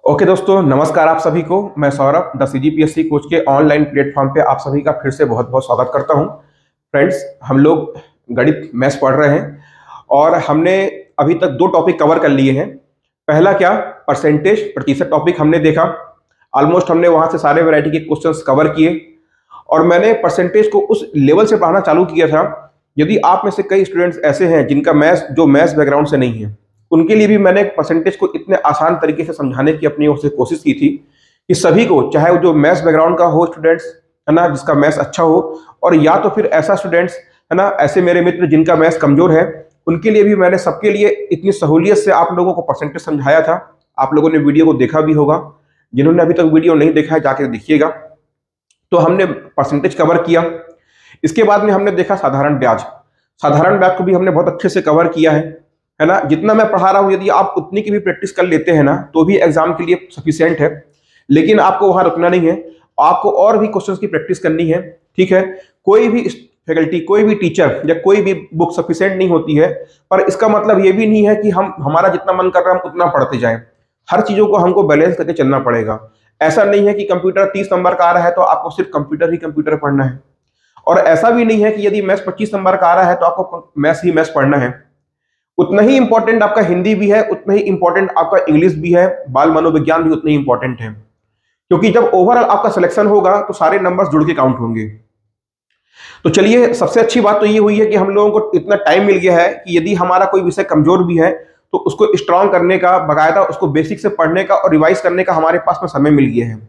Okay दोस्तों, नमस्कार आप सभी को। मैं सौरभ द सीजीपीएससी कोच के ऑनलाइन प्लेटफॉर्म पे आप सभी का फिर से बहुत बहुत स्वागत करता हूं। फ्रेंड्स, हम लोग गणित मैथ्स पढ़ रहे हैं और हमने अभी तक दो टॉपिक कवर कर लिए हैं। पहला क्या, परसेंटेज प्रतिशत टॉपिक हमने देखा। ऑलमोस्ट हमने वहां से सारे वैरायटी के क्वेश्चंस कवर किए और मैंने परसेंटेज को उस लेवल से पढ़ाना चालू किया था। यदि आप में से कई स्टूडेंट्स ऐसे हैं जिनका मैथ्स बैकग्राउंड से नहीं है, उनके लिए भी मैंने परसेंटेज को इतने आसान तरीके से समझाने की अपनी ओर से कोशिश की थी कि सभी को, चाहे वो जो मैथ्स बैकग्राउंड का हो स्टूडेंट्स, है ना, जिसका मैथ्स अच्छा हो, और या तो फिर ऐसा स्टूडेंट्स, है ना, ऐसे मेरे मित्र जिनका मैथ्स कमजोर है, उनके लिए भी मैंने सबके लिए इतनी सहूलियत से आप लोगों को परसेंटेज समझाया था। आप लोगों ने वीडियो को देखा भी होगा। जिन्होंने अभी तक वीडियो नहीं देखा है जाके देखिएगा। तो हमने परसेंटेज कवर किया। इसके बाद में हमने देखा साधारण ब्याज। साधारण ब्याज को भी हमने बहुत अच्छे से कवर किया है ना। जितना मैं पढ़ा रहा हूं, यदि आप उतनी की भी प्रैक्टिस कर लेते हैं ना, तो भी एग्जाम के लिए सफिशिएंट है। लेकिन आपको वहां रुकना नहीं है, आपको और भी क्वेश्चंस की प्रैक्टिस करनी है। ठीक है, कोई भी फैकल्टी, कोई भी टीचर या कोई भी बुक सफिशिएंट नहीं होती है, पर इसका मतलब ये भी नहीं है कि हमारा जितना मन कर रहा है हम उतना पढ़ते जाएं। हर चीजों को हमको बैलेंस करके चलना पड़ेगा। ऐसा नहीं है कि कंप्यूटर 30 नंबर का आ रहा है तो आपको सिर्फ कंप्यूटर पढ़ना है, और ऐसा भी नहीं है कि यदि मैथ्स 25 नंबर का आ रहा है तो आपको मैथ्स पढ़ना है। उतना ही इंपॉर्टेंट आपका हिंदी भी है, उतना ही इंपॉर्टेंट आपका इंग्लिश भी है, बाल मनोविज्ञान भी उतना ही इंपॉर्टेंट है। क्योंकि जब ओवरऑल आपका सिलेक्शन होगा तो सारे नंबर्स जुड़ के काउंट होंगे। तो चलिए, सबसे अच्छी बात तो ये हुई है कि हम लोगों को इतना टाइम मिल गया है कि यदि हमारा कोई विषय कमजोर भी है तो उसको स्ट्रांग करने का, बकायदा उसको बेसिक से पढ़ने का और रिवाइज करने का हमारे पास में समय मिल गया है।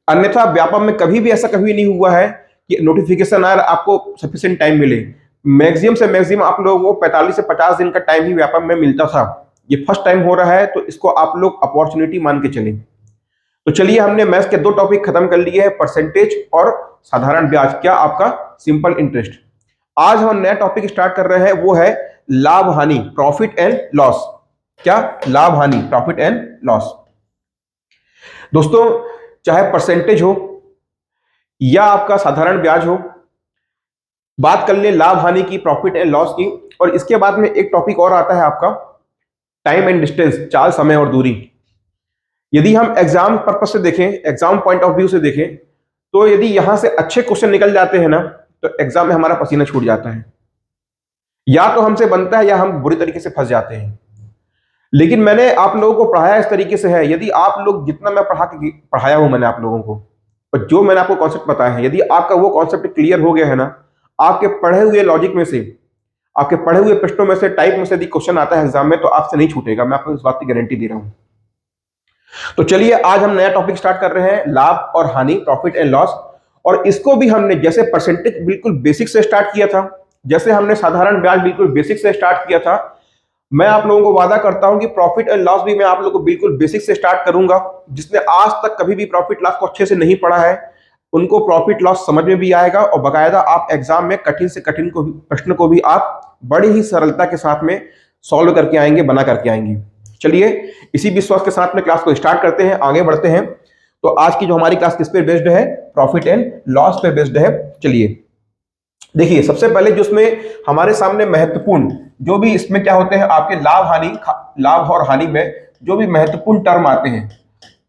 अन्यथा व्यापम में कभी भी ऐसा कभी नहीं हुआ है कि नोटिफिकेशन आए आपको सफिशिएंट टाइम मिले। मैक्सिमम से मैक्सिमम आप लोगों को 45 से 50 दिन का टाइम ही व्यापम में मिलता था। ये फर्स्ट टाइम हो रहा है, तो इसको आप लोग अपॉर्चुनिटी मान के चलें। तो चलिए, हमने मैथ्स के दो टॉपिक खत्म कर लिए हैं, परसेंटेज और साधारण ब्याज, क्या आपका सिंपल इंटरेस्ट। आज हम नया टॉपिक स्टार्ट कर रहे हैं, वो है लाभ हानि, प्रॉफिट एंड लॉस। क्या, लाभ हानि, प्रॉफिट एंड लॉस। दोस्तों, चाहे परसेंटेज हो या आपका साधारण ब्याज हो, बात कर ले लाभ हानि की, प्रॉफिट एंड लॉस की। और इसके बाद में एक टॉपिक और आता है आपका टाइम एंड डिस्टेंस, चाल, समय और दूरी। यदि हम एग्जाम पर्पज से देखें, एग्जाम पॉइंट ऑफ व्यू से देखें, तो यदि यहां से अच्छे क्वेश्चन निकल जाते हैं ना, तो एग्जाम में हमारा पसीना छूट जाता है। या तो हमसे बनता है या हम बुरी तरीके से फंस जाते हैं। लेकिन मैंने आप लोगों को पढ़ाया इस तरीके से है, यदि आप लोग, जितना मैं पढ़ाया हूं मैंने आप लोगों को, और जो मैंने आपको कॉन्सेप्ट बताया है, यदि आपका वो कॉन्सेप्ट क्लियर हो गया है ना, आपके पढ़े हुए लॉजिक में से, आपके पढ़े हुए प्रश्नों में से, टाइप में से यदि क्वेश्चन आता है एग्जाम में, तो आपसे नहीं छूटेगा। मैं आपको इस बात की गारंटी दे रहा हूं। तो चलिए, आज हम नया टॉपिक स्टार्ट कर रहे हैं, लाभ और हानि, प्रॉफिट एंड लॉस। और इसको भी हमने जैसे परसेंटेज बिल्कुल बेसिक से स्टार्ट किया था, जैसे हमने साधारण ब्याज बिल्कुल बेसिक से स्टार्ट किया था, मैं आप लोगों को वादा करता हूं कि प्रॉफिट एंड लॉस भी मैं आप लोगों को बिल्कुल बेसिक से स्टार्ट करूंगा। जिसने आज तक कभी भी प्रॉफिट लॉस को अच्छे से नहीं पढ़ा है, उनको प्रॉफिट लॉस समझ में भी आएगा, और बकायदा आप एग्जाम में कठिन से कठिन प्रश्न को भी आप बड़ी ही सरलता के साथ में सॉल्व करके आएंगे, बना करके आएंगे। चलिए, इसी विश्वास के साथ में क्लास को स्टार्ट करते हैं, आगे बढ़ते हैं। तो आज की जो हमारी क्लास किस पे बेस्ड है, प्रॉफिट एंड लॉस पे बेस्ड है। चलिए देखिए, सबसे पहले जो इसमें हमारे सामने महत्वपूर्ण, जो भी इसमें क्या होते हैं आपके लाभ और हानि में जो भी महत्वपूर्ण टर्म आते हैं,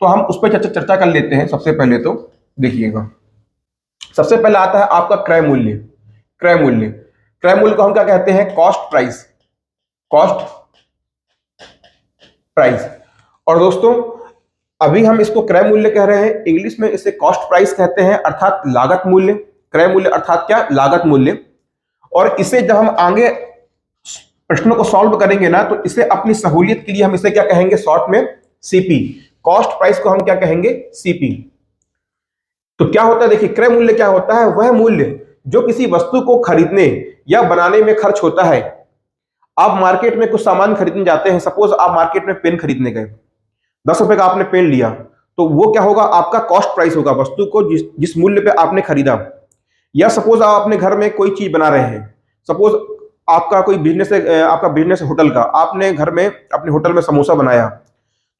तो हम उस पर चर्चा कर लेते हैं। सबसे पहले तो देखिएगा, सबसे पहले आता है आपका क्रय मूल्य। क्रय मूल्य, क्रय मूल्य को हम क्या कहते हैं, कॉस्ट प्राइस। Cost price. और दोस्तों, अभी हम इसको क्रय मूल्य कह रहे हैं, इंग्लिश में इसे कॉस्ट प्राइस कहते हैं, अर्थात लागत मूल्य। क्रय मूल्य अर्थात क्या, लागत मूल्य। और इसे जब हम आगे प्रश्नों को सॉल्व करेंगे ना, तो इसे अपनी सहूलियत के लिए हम इसे क्या कहेंगे, शॉर्ट में सीपी। कॉस्ट प्राइस को हम क्या कहेंगे, सीपी। तो क्या होता है, देखिए, क्रय मूल्य क्या होता है, वह मूल्य जो किसी वस्तु को खरीदने या बनाने में खर्च होता है। आप मार्केट में कुछ सामान खरीदने जाते हैं, सपोज आप मार्केट में पेन खरीदने गए, 10 रुपए का आपने पेन लिया, तो वो क्या होगा, आपका कॉस्ट प्राइस होगा, वस्तु को जिस मूल्य पे आपने खरीदा। या सपोज आप अपने घर में कोई चीज बना रहे हैं, सपोज आपका कोई बिजनेस है, आपका बिजनेस है होटल का, आपने घर में अपने होटल में समोसा बनाया,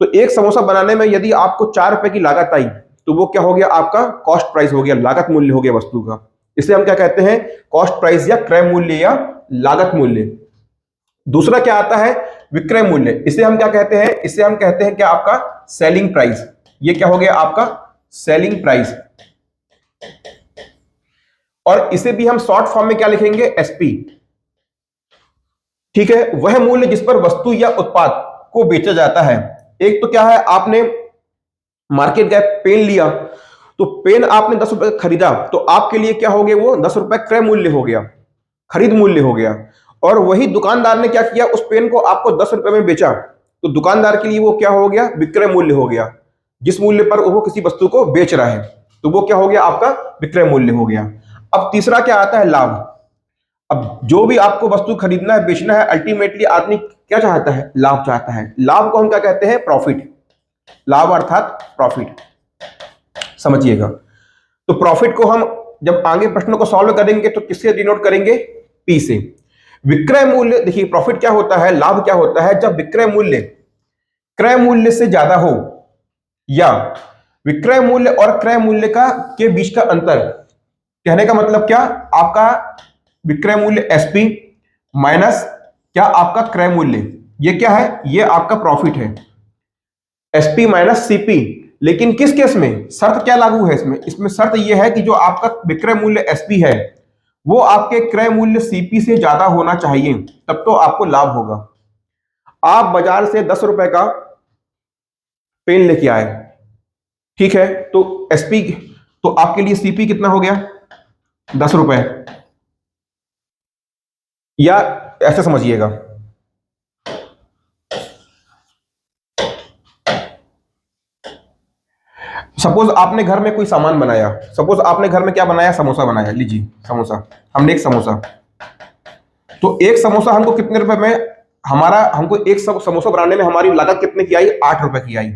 तो एक समोसा बनाने में यदि आपको 4 रुपए की लागत आई, तो वो क्या हो गया, आपका कॉस्ट प्राइस हो गया, लागत मूल्य हो गया वस्तु का। इसे हम क्या कहते हैं, कॉस्ट प्राइस या क्रय मूल्य या लागत मूल्य। दूसरा क्या आता है, विक्रय मूल्य, इसे हम क्या कहते हैं, इसे हम कहते हैं क्या, आपका सेलिंग प्राइस। ये क्या हो गया आपका सेलिंग प्राइस, और इसे भी हम शॉर्ट फॉर्म में क्या लिखेंगे, एसपी। ठीक है, वह मूल्य जिस पर वस्तु या उत्पाद को बेचा जाता है। एक तो क्या है, आपने मार्केट गए, पेन लिया, तो पेन आपने 10 रुपए का खरीदा, तो आपके लिए क्या हो गया, वो 10 रुपए क्रय मूल्य हो गया, खरीद मूल्य हो गया। और वही दुकानदार ने क्या किया, उस पेन को आपको 10 रुपए में बेचा, तो दुकानदार के लिए वो क्या हो गया, विक्रय मूल्य हो गया। जिस मूल्य पर वो किसी वस्तु को बेच रहा है, तो वो क्या हो गया, आपका विक्रय मूल्य हो गया। अब तीसरा क्या आता है, लाभ। अब जो भी आपको वस्तु खरीदना है, बेचना है, अल्टीमेटली आदमी क्या चाहता है, लाभ चाहता है। लाभ को हम क्या कहते हैं, प्रॉफिट। लाभ अर्थात प्रॉफिट, समझिएगा। तो प्रॉफिट को हम जब आगे प्रश्नों को सॉल्व करेंगे तो किससे डिनोट करेंगे, पी से। विक्रय मूल्य, देखिए प्रॉफिट क्या होता है, लाभ क्या होता है, जब विक्रय मूल्य क्रय मूल्य से ज्यादा हो, या विक्रय मूल्य और क्रय मूल्य का के बीच का अंतर। कहने का मतलब क्या, आपका विक्रय मूल्य एसपी माइनस क्या, आपका क्रय मूल्य, ये क्या है, ये आपका प्रॉफिट है, एसपी माइनस सीपी। लेकिन किस केस में, शर्त क्या लागू है इसमें, इसमें शर्त यह है कि जो आपका विक्रय मूल्य एसपी है, वो आपके क्रय मूल्य सीपी से ज्यादा होना चाहिए, तब तो आपको लाभ होगा। आप बाजार से 10 रुपए का पेन लेके आए, ठीक है, तो एसपी, तो आपके लिए सीपी कितना हो गया, 10 रुपए, या ऐसे समझिएगा। सपोज आपने घर में कोई सामान बनाया, सपोज आपने घर में क्या बनाया, समोसा बनाया, लीजिए समोसा, हमने एक समोसा, तो एक समोसा हमको कितने रुपए में, हमारा हमको एक समोसा बनाने में हमारी लागत कितने की आई, 8 रुपए की आई,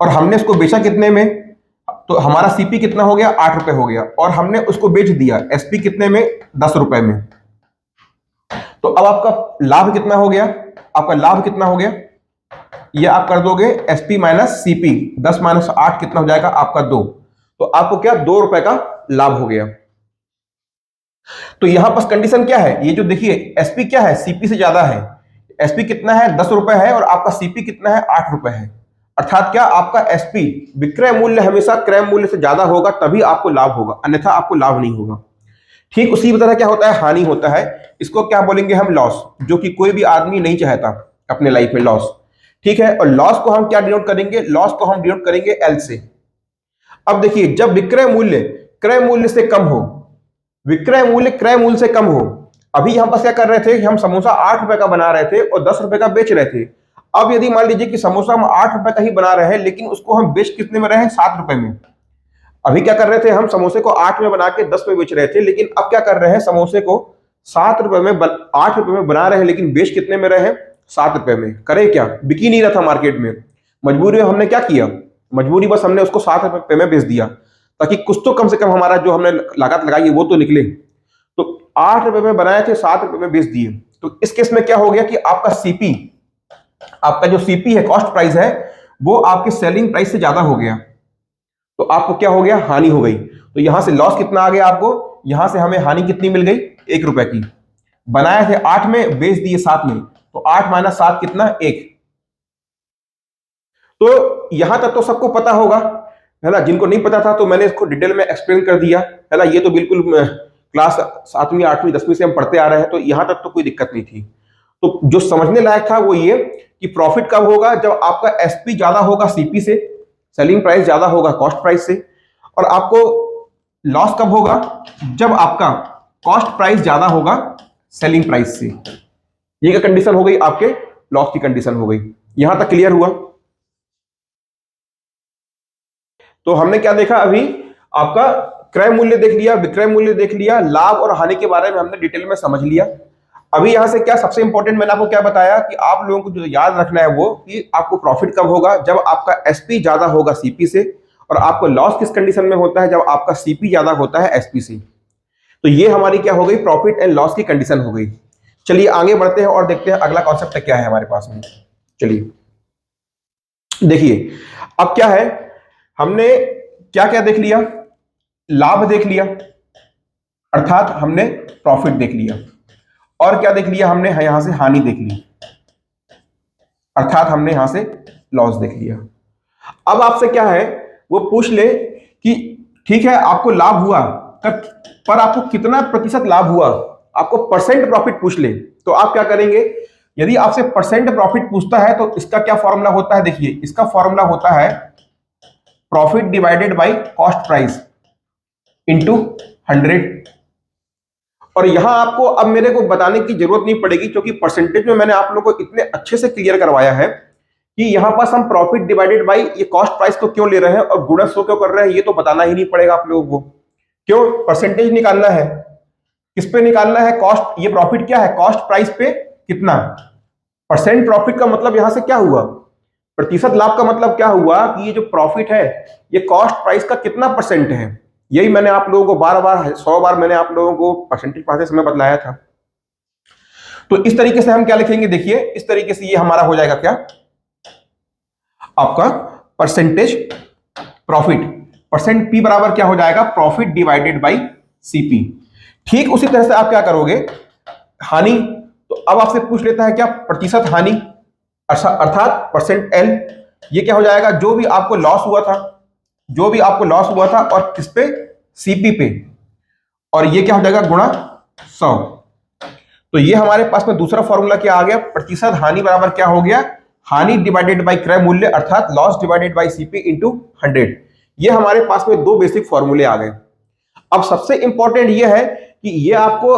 और हमने उसको बेचा कितने में, तो हमारा सीपी कितना हो गया, 8 रुपए हो गया, और हमने उसको बेच दिया एसपी कितने में, 10 रुपए में। तो अब आपका लाभ कितना हो गया, आपका लाभ कितना हो गया, ये आप कर दोगे एसपी माइनस सीपी, 10 माइनस 8 कितना हो जाएगा आपका 2, तो आपको क्या 2 रुपए का लाभ हो गया। तो यहां पर कंडीशन क्या है, ये जो देखिए एसपी क्या है, सीपी से ज्यादा है, एसपी कितना है, 10 रुपए है, और आपका सीपी कितना है, 8 रुपए है। अर्थात क्या, आपका एसपी विक्रय मूल्य हमेशा क्रय मूल्य से ज्यादा होगा, तभी आपको लाभ होगा, अन्यथा आपको लाभ नहीं होगा। ठीक उसी तरह क्या होता है, हानि होता है, इसको क्या बोलेंगे हम, लॉस, जो कि कोई भी आदमी नहीं चाहता अपने लाइफ में, लॉस। ठीक है, और लॉस को हम क्या डिनोट करेंगे, लॉस को हम डिनोट करेंगे एल से। अब देखिए, जब विक्रय मूल्य क्रय मूल्य से कम हो, विक्रय मूल्य क्रय मूल्य से कम हो, अभी हम बस क्या कर रहे थे कि हम समोसा 8 रुपए का बना रहे थे और 10 रुपए का बेच रहे थे। अब यदि मान लीजिए कि समोसा हम 8 रुपए का ही बना रहे हैं, लेकिन उसको हम बेच कितने में रहे हैं, 7 रुपए में। अभी क्या कर रहे थे, हम समोसे को 8 में बना के 10 में बेच रहे थे, लेकिन अब क्या कर रहे हैं, समोसे को 7 रुपए में 8 रुपए में बना रहे हैं, लेकिन बेच कितने में रहे हैं, 7 रुपए में। करे क्या, बिक ही नहीं रहा था मार्केट में, मजबूरी में हमने क्या किया, मजबूरी बस हमने उसको 7 रुपए में बेच दिया, ताकि कुछ तो कम से कम हमारा जो हमने लागत लगाई है वो तो निकले। तो 8 रुपए में बनाए थे, 7 रुपए में बेच दिए। तो इस केस में क्या हो गया कि आपका सीपी, आपका जो सीपी है, कॉस्ट प्राइस है, वो आपके सेलिंग प्राइस से ज्यादा हो गया, तो आपको क्या हो गया, हानि हो गई। तो यहां से लॉस कितना आ गया आपको, यहां से हमें हानि कितनी मिल गई, 1 रुपए की। बनाए थे 8 में, बेच दिए 7 में, तो 8 माइनस 7 कितना, 1। तो यहां तक तो सबको पता होगा, है ना। जिनको नहीं पता था तो मैंने इसको डिटेल में एक्सप्लेन कर दिया, है ना। ये तो बिल्कुल क्लास 7वीं 8वीं 10वीं से हम पढ़ते आ रहे हैं, तो यहां तक तो कोई दिक्कत नहीं थी। तो जो समझने लायक था वो ये कि प्रॉफिट कब होगा, जब आपका एसपी ज्यादा होगा सीपी से, सेलिंग प्राइस ज्यादा होगा कॉस्ट प्राइस से। और आपको लॉस कब होगा, जब आपका कॉस्ट प्राइस ज्यादा होगा सेलिंग प्राइस से। ये क्या कंडीशन हो गई, आपके लॉस की कंडीशन हो गई। यहां तक क्लियर हुआ। तो हमने क्या देखा अभी, आपका क्रय मूल्य देख लिया, विक्रय मूल्य देख लिया, लाभ और हानि के बारे में हमने डिटेल में समझ लिया। अभी यहां से क्या सबसे इंपॉर्टेंट मैंने आपको क्या बताया कि आप लोगों को जो याद रखना है वो कि आपको प्रॉफिट कब होगा, जब आपका एसपी ज्यादा होगा सीपी से, और आपको लॉस किस कंडीशन में होता है, जब आपका सीपी ज्यादा होता है एसपी से। तो ये हमारी क्या हो गई, प्रॉफिट एंड लॉस की कंडीशन हो गई। चलिए आगे बढ़ते हैं और देखते हैं अगला कॉन्सेप्ट क्या है हमारे पास में। चलिए देखिए, अब क्या है, हमने क्या क्या देख लिया, लाभ देख लिया, अर्थात हमने प्रॉफिट देख लिया, और क्या देख लिया हमने, यहां से हानि देख ली। अर्थात हमने यहां से लॉस देख लिया। अब आपसे क्या है, वो पूछ ले कि ठीक है आपको लाभ हुआ, पर आपको कितना प्रतिशत लाभ हुआ, आपको परसेंट प्रॉफिट पूछ ले, तो आप क्या करेंगे? यदि आपसे परसेंट प्रॉफिट पूछता है तो इसका क्या फॉर्मूला होता है? देखिए, इसका फॉर्मूला होता है profit divided by cost price into 100। और यहां आपको अब मेरे को बताने की जरूरत नहीं पड़ेगी, क्योंकि परसेंटेज में मैंने आप लोगों को इतने अच्छे से क्लियर करवाया है कि यहां पास हम प्रॉफिट डिवाइडेड बाय ये कॉस्ट प्राइस को क्यों ले रहे हैं और गुणा 100 क्यों कर रहे हैं, ये तो बताना ही नहीं पड़ेगा आप लोगों को। क्यों? परसेंटेज निकालना है। किस पे निकालना है? कॉस्ट, ये प्रॉफिट क्या है? कॉस्ट प्राइस पे कितना परसेंट प्रॉफिट का मतलब यहां से क्या हुआ? प्रतिशत लाभ का मतलब क्या हुआ कि ये जो प्रॉफिट है ये कॉस्ट प्राइस का कितना परसेंट है। यही मैंने आप लोगों को बार बार 100 बार मैंने आप लोगों को परसेंटेज पढ़ाते समय बतलाया था। तो इस तरीके से हम क्या लिखेंगे? देखिए, इस तरीके से ये हमारा हो जाएगा क्या, आपका परसेंटेज प्रॉफिट, परसेंट पी बराबर क्या हो जाएगा? Profit divided by CP. ठीक उसी तरह से आप क्या करोगे? हानि, तो अब आपसे पूछ लेता है क्या? प्रतिशत हानि, अर्थात परसेंट एल। ये क्या हो जाएगा? जो भी आपको लॉस हुआ था, जो भी आपको लॉस हुआ था और किस पे? सीपी पे। और ये क्या हो जाएगा? गुणा 100। तो ये हमारे पास में दूसरा फॉर्मूला क्या आ गया? प्रतिशत हानि बराबर क्या हो गया? हानि डिवाइडेड बाय क्रय मूल्य अर्थात loss divided by CP into 100। ये हमारे पास में दो बेसिक फॉर्मूले आ गए। अब सबसे इंपॉर्टेंट ये है कि ये आपको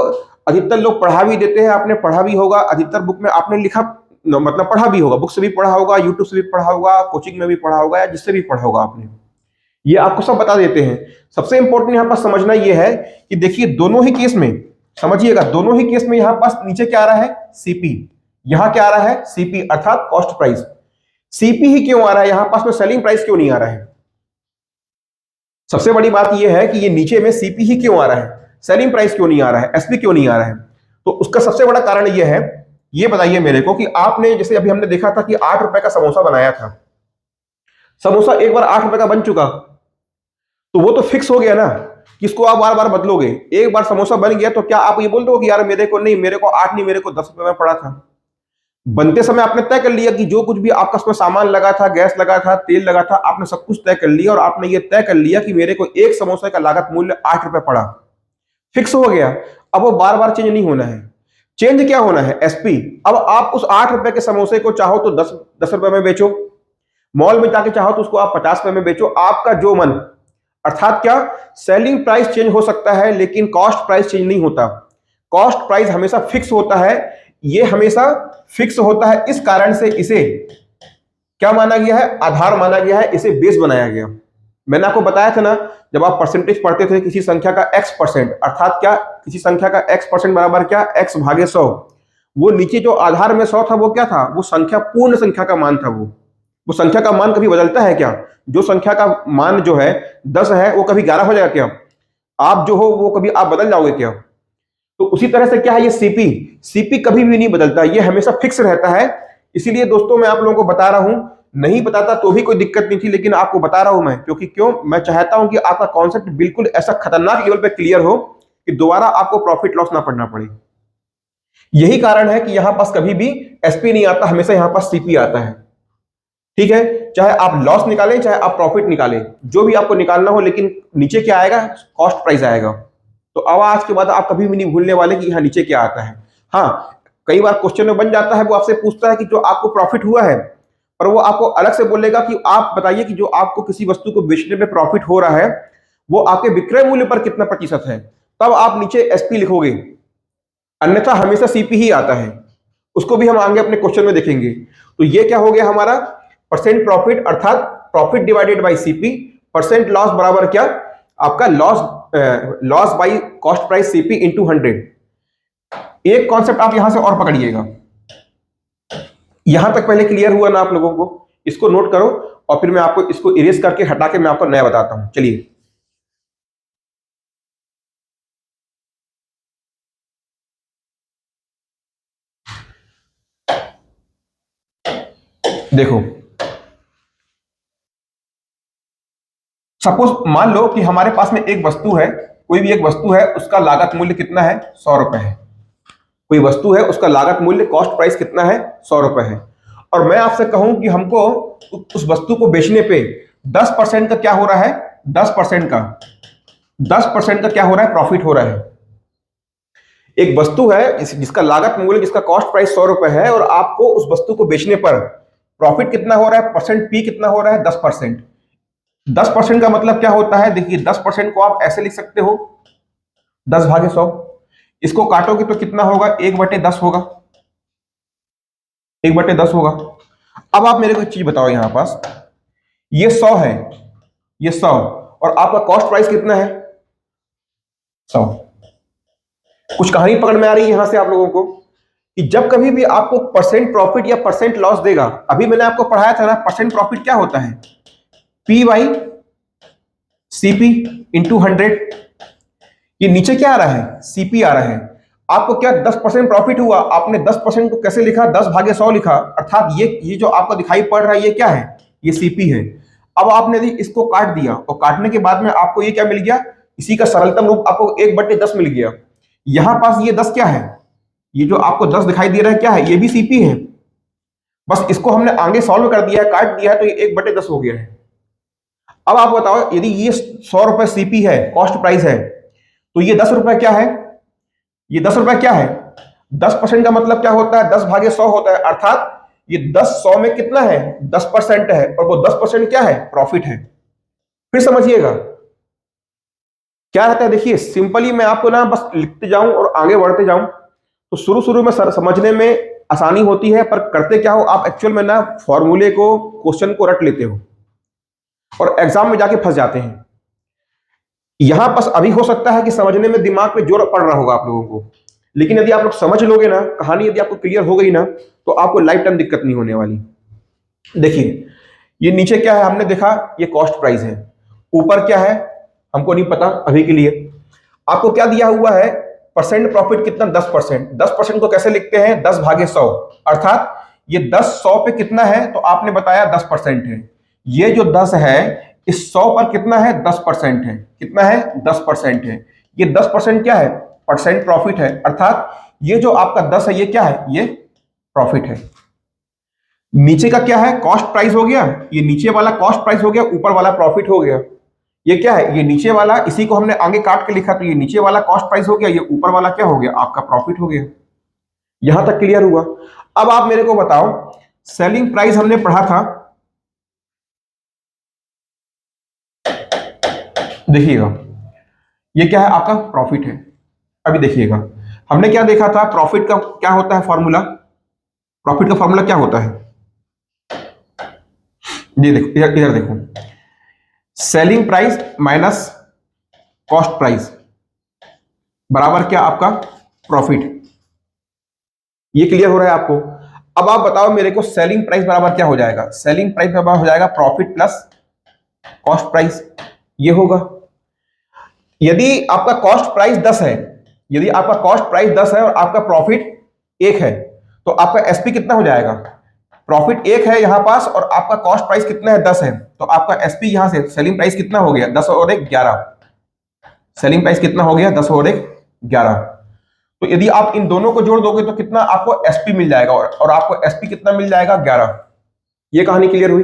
अधिकतर लोग पढ़ा भी देते हैं, आपने पढ़ा भी होगा, अधिकतर बुक में आपने लिखा मतलब पढ़ा भी होगा, बुक से भी पढ़ा होगा, यूट्यूब से भी पढ़ा होगा, कोचिंग में भी पढ़ा होगा, या जिससे भी पढ़ा होगा आपने, ये आपको सब बता देते हैं। सबसे इंपॉर्टेंट यहां पर समझना ये है कि देखिए दोनों ही केस में, समझिएगा, दोनों ही केस में यहां पास नीचे क्या आ रहा है? सीपी। यहां क्या आ रहा है? सीपी अर्थात कॉस्ट प्राइस। सीपी ही क्यों आ रहा है यहां पास में? सेलिंग प्राइस क्यों नहीं आ रहा है? सबसे बड़ी बात यह है कि ये नीचे में सीपी ही क्यों आ रहा है, सेलिंग प्राइस क्यों नहीं आ रहा है, एसपी क्यों नहीं आ रहा है? तो उसका सबसे बड़ा कारण यह है, ये बताइए मेरे को कि आपने जैसे अभी हमने देखा था कि 8 रुपए का समोसा बनाया था, समोसा एक बार 8 रुपए का बन चुका तो वो तो फिक्स हो गया ना, किसको आप बार बार बदलोगे? एक बार समोसा बन गया तो क्या आप ये बोल दो कि यार मेरे को नहीं, मेरे को 8 नहीं, मेरे को 10 रुपए में पड़ा था? बनते समय आपने तय कर लिया कि जो कुछ भी आपका उसमें सामान लगा था, गैस लगा था, तेल लगा था, आपने सब कुछ तय कर लिया और आपने ये तय कर लिया कि मेरे को एक समोसे का लागत मूल्य 8 रुपए पड़ा, फिक्स हो गया। अब वो बार बार चेंज नहीं होना है। चेंज क्या होना है? एसपी। अब आप उस 8 रुपए के समोसे को चाहो तो 10 रुपए में बेचो, मॉल में जाके चाहो तो उसको आप 50 रुपए में बेचो, आपका जो मन। अर्थात क्या? सेलिंग प्राइस चेंज हो सकता है लेकिन कॉस्ट प्राइस चेंज नहीं होता। कॉस्ट प्राइस हमेशा फिक्स होता है। ये हमेशा फिक्स होता है, इस कारण से इसे क्या माना गया है? आधार माना गया है, इसे बेस बनाया गया। मैंने आपको बताया था ना, जब आप परसेंटेज पढ़ते थे किसी संख्या का x परसेंट, अर्थात क्या? किसी संख्या का x परसेंट बराबर क्या? x भागे 100। वो नीचे जो आधार में 100 था वो क्या था? वो संख्या, पूर्ण संख्या का मान था। वो संख्या का मान कभी बदलता है क्या? जो संख्या का मान जो है 10 है वो कभी 11 हो जाएगा क्या? आप जो हो वो कभी आप बदल जाओगे क्या? तो उसी तरह से क्या है, ये सीपी, सीपी कभी भी नहीं बदलता, ये हमेशा फिक्स रहता है। इसीलिए दोस्तों मैं आप लोगों को बता रहा हूं, नहीं बताता तो भी कोई दिक्कत नहीं थी, लेकिन आपको बता रहा हूं मैं, क्योंकि क्यों? मैं चाहता हूं कि आपका कॉन्सेप्ट बिल्कुल ऐसा खतरनाक लेवल पे क्लियर हो कि दोबारा आपको प्रॉफिट लॉस ना पढ़ना पड़े। यही कारण है कि यहां पास कभी भी एसपी नहीं आता, हमेशा यहां पास सीपी आता है। ठीक है, चाहे आप लॉस निकालें चाहे आप प्रॉफिट निकालें, जो भी आपको निकालना हो, लेकिन नीचे क्या आएगा? कॉस्ट प्राइस आएगा। तो अब आज के बाद आप कभी भी नहीं भूलने वाले कि यहाँ नीचे क्या आता है। हाँ, कई बार क्वेश्चन में बन जाता है, वो आपसे पूछता है कि जो आपको प्रॉफिट हुआ है, पर वो आपको अलग से बोलेगा कि आप बताइए कि जो आपको किसी वस्तु को बेचने में प्रॉफिट हो रहा है वो आपके विक्रय मूल्य पर कितना प्रतिशत है, तब आप नीचे एसपी लिखोगे, अन्यथा हमेशा सीपी ही आता है। उसको भी हम आगे अपने क्वेश्चन में देखेंगे। तो ये क्या हो गया हमारा? परसेंट प्रॉफिट अर्थात profit divided by CP. Percent loss बराबर क्या? आपका loss by cost price CP into 100। एक कॉन्सेप्ट आप यहां से और पकड़िएगा, यहां तक पहले क्लियर हुआ ना आप लोगों को? इसको नोट करो और फिर मैं आपको इसको इरेज करके हटा के मैं आपको नया बताता हूं। चलिए, देखो, सपोज मान लो कि हमारे पास में एक वस्तु है, कोई भी एक वस्तु है, उसका लागत मूल्य कितना है? 100 रुपए है। कोई वस्तु है, उसका लागत मूल्य कॉस्ट प्राइस कितना है? 100 रुपए है। और मैं आपसे कहूं कि हमको उस वस्तु को बेचने पे 10% का क्या हो रहा है, 10% का 10% का क्या हो रहा है, प्रॉफिट हो रहा है। एक वस्तु है जिसका लागत मूल्य, जिसका कॉस्ट प्राइस 100 रुपए है, और आपको उस वस्तु को बेचने पर प्रॉफिट कितना हो रहा है, परसेंट पी कितना हो रहा है, 10%। 10% का मतलब क्या होता है, देखिए 10% को आप ऐसे लिख सकते हो 10/100। इसको काटोगे तो कितना होगा, 1/10 होगा, 1/10 होगा। अब आप मेरे को एक चीज बताओ, यहां पास ये 100 है, ये 100, और आपका कॉस्ट प्राइस कितना है, 100। कुछ कहानी पकड़ में आ रही है यहां से आप लोगों को, कि जब कभी भी आपको परसेंट प्रॉफिट या परसेंट लॉस देगा, अभी मैंने आपको पढ़ाया था ना, परसेंट प्रॉफिट क्या होता है, पी बाई सीपी इंटू 100। ये नीचे क्या आ रहा है, सीपी आ रहा है। आपको क्या 10% प्रॉफिट हुआ, आपने 10% को कैसे लिखा, 10/100 लिखा, अर्थात ये जो आपको दिखाई पड़ रहा है, ये क्या है, ये सीपी है। अब आपने यदि इसको काट दिया, और काटने के बाद में आपको ये क्या मिल गया, इसी का सरलतम रूप आपको 1/10 मिल गया। यहां पास ये 10 क्या है, ये जो आपको 10 दिखाई दे रहा है क्या है, ये भी सीपी है। बस इसको हमने आगे सॉल्व कर दिया है, काट दिया है, तो ये 1/10 हो गया है। अब आप बताओ, यदि ये 100 रुपए सीपी है, कॉस्ट प्राइस है, तो ये 10 रुपए क्या है, ये 10 रुपए क्या है, 10% का मतलब क्या होता है, 10/100 होता है, अर्थात ये 10 100 में कितना है, 10% है, और वो 10% क्या है, प्रॉफिट है। फिर समझिएगा क्या रहता है, देखिए सिंपली मैं आपको ना बस लिखते जाऊं और आगे बढ़ते जाऊं, तो शुरू शुरू में समझने में आसानी होती है, पर करते क्या हो आप, एक्चुअल में ना फॉर्मूले को, क्वेश्चन को रट लेते हो और एग्जाम में जाके फंस जाते हैं। यहां बस अभी हो सकता है कि समझने में दिमाग पे जोर पड़ रहा होगा आप लोगों को, लेकिन यदि आप लोग समझ लोगे ना, कहानी यदि आपको क्लियर हो गई ना, तो आपको लाइफ टाइम दिक्कत नहीं होने वाली। देखिए ये नीचे क्या है, हमने देखा ये कॉस्ट प्राइस है, ऊपर क्या है हमको नहीं पता अभी के लिए। आपको क्या दिया हुआ है, परसेंट प्रॉफिट कितना, 10%। 10% को कैसे लिखते हैं, 10/100, अर्थात ये 10 100 पे कितना है, तो आपने बताया 10% है। ये जो 10 है, इस 100 पर कितना है, 10% है, कितना है, 10% है। ये 10% क्या है, परसेंट प्रॉफिट है, अर्थात ये जो आपका 10 है, ये क्या है, ये प्रॉफिट है। नीचे का क्या है, कॉस्ट प्राइस हो गया, ये नीचे वाला कॉस्ट प्राइस हो गया, ऊपर वाला प्रॉफिट हो गया। ये क्या है, ये नीचे वाला, इसी को हमने आगे काट के लिखा, तो ये नीचे वाला कॉस्ट प्राइस हो गया, ये ऊपर वाला क्या हो गया, आपका प्रॉफिट हो गया। यहां तक क्लियर हुआ। अब आप मेरे को बताओ, सेलिंग प्राइस हमने पढ़ा था, देखिएगा ये क्या है, आपका प्रॉफिट है। अभी देखिएगा हमने क्या देखा था, प्रॉफिट का क्या होता है फॉर्मूला, प्रॉफिट का फॉर्मूला क्या होता है, ये देखो, इधर इधर देखो, selling price minus cost price बराबर क्या, आपका प्रॉफिट। ये क्लियर हो रहा है आपको। अब आप बताओ मेरे को, सेलिंग प्राइस बराबर क्या हो जाएगा, सेलिंग प्राइस बराबर हो जाएगा प्रॉफिट प्लस कॉस्ट प्राइस, ये होगा। यदि आपका कॉस्ट प्राइस 10 है, यदि आपका कॉस्ट प्राइस 10 है और आपका प्रॉफिट 1 है, तो आपका एसपी कितना हो जाएगा, प्रॉफिट 1 है यहां पास, और आपका कॉस्ट प्राइस कितना है, 10 है, तो आपका एसपी यहां से सेलिंग प्राइस कितना हो गया, 10 और 1 11। सेलिंग प्राइस कितना हो गया, 10 और 1 11। तो यदि आप इन दोनों को जोड़ दोगे तो कितना आपको एसपी मिल जाएगा, और आपको एसपी कितना मिल जाएगा, 11। ये कहानी क्लियर हुई।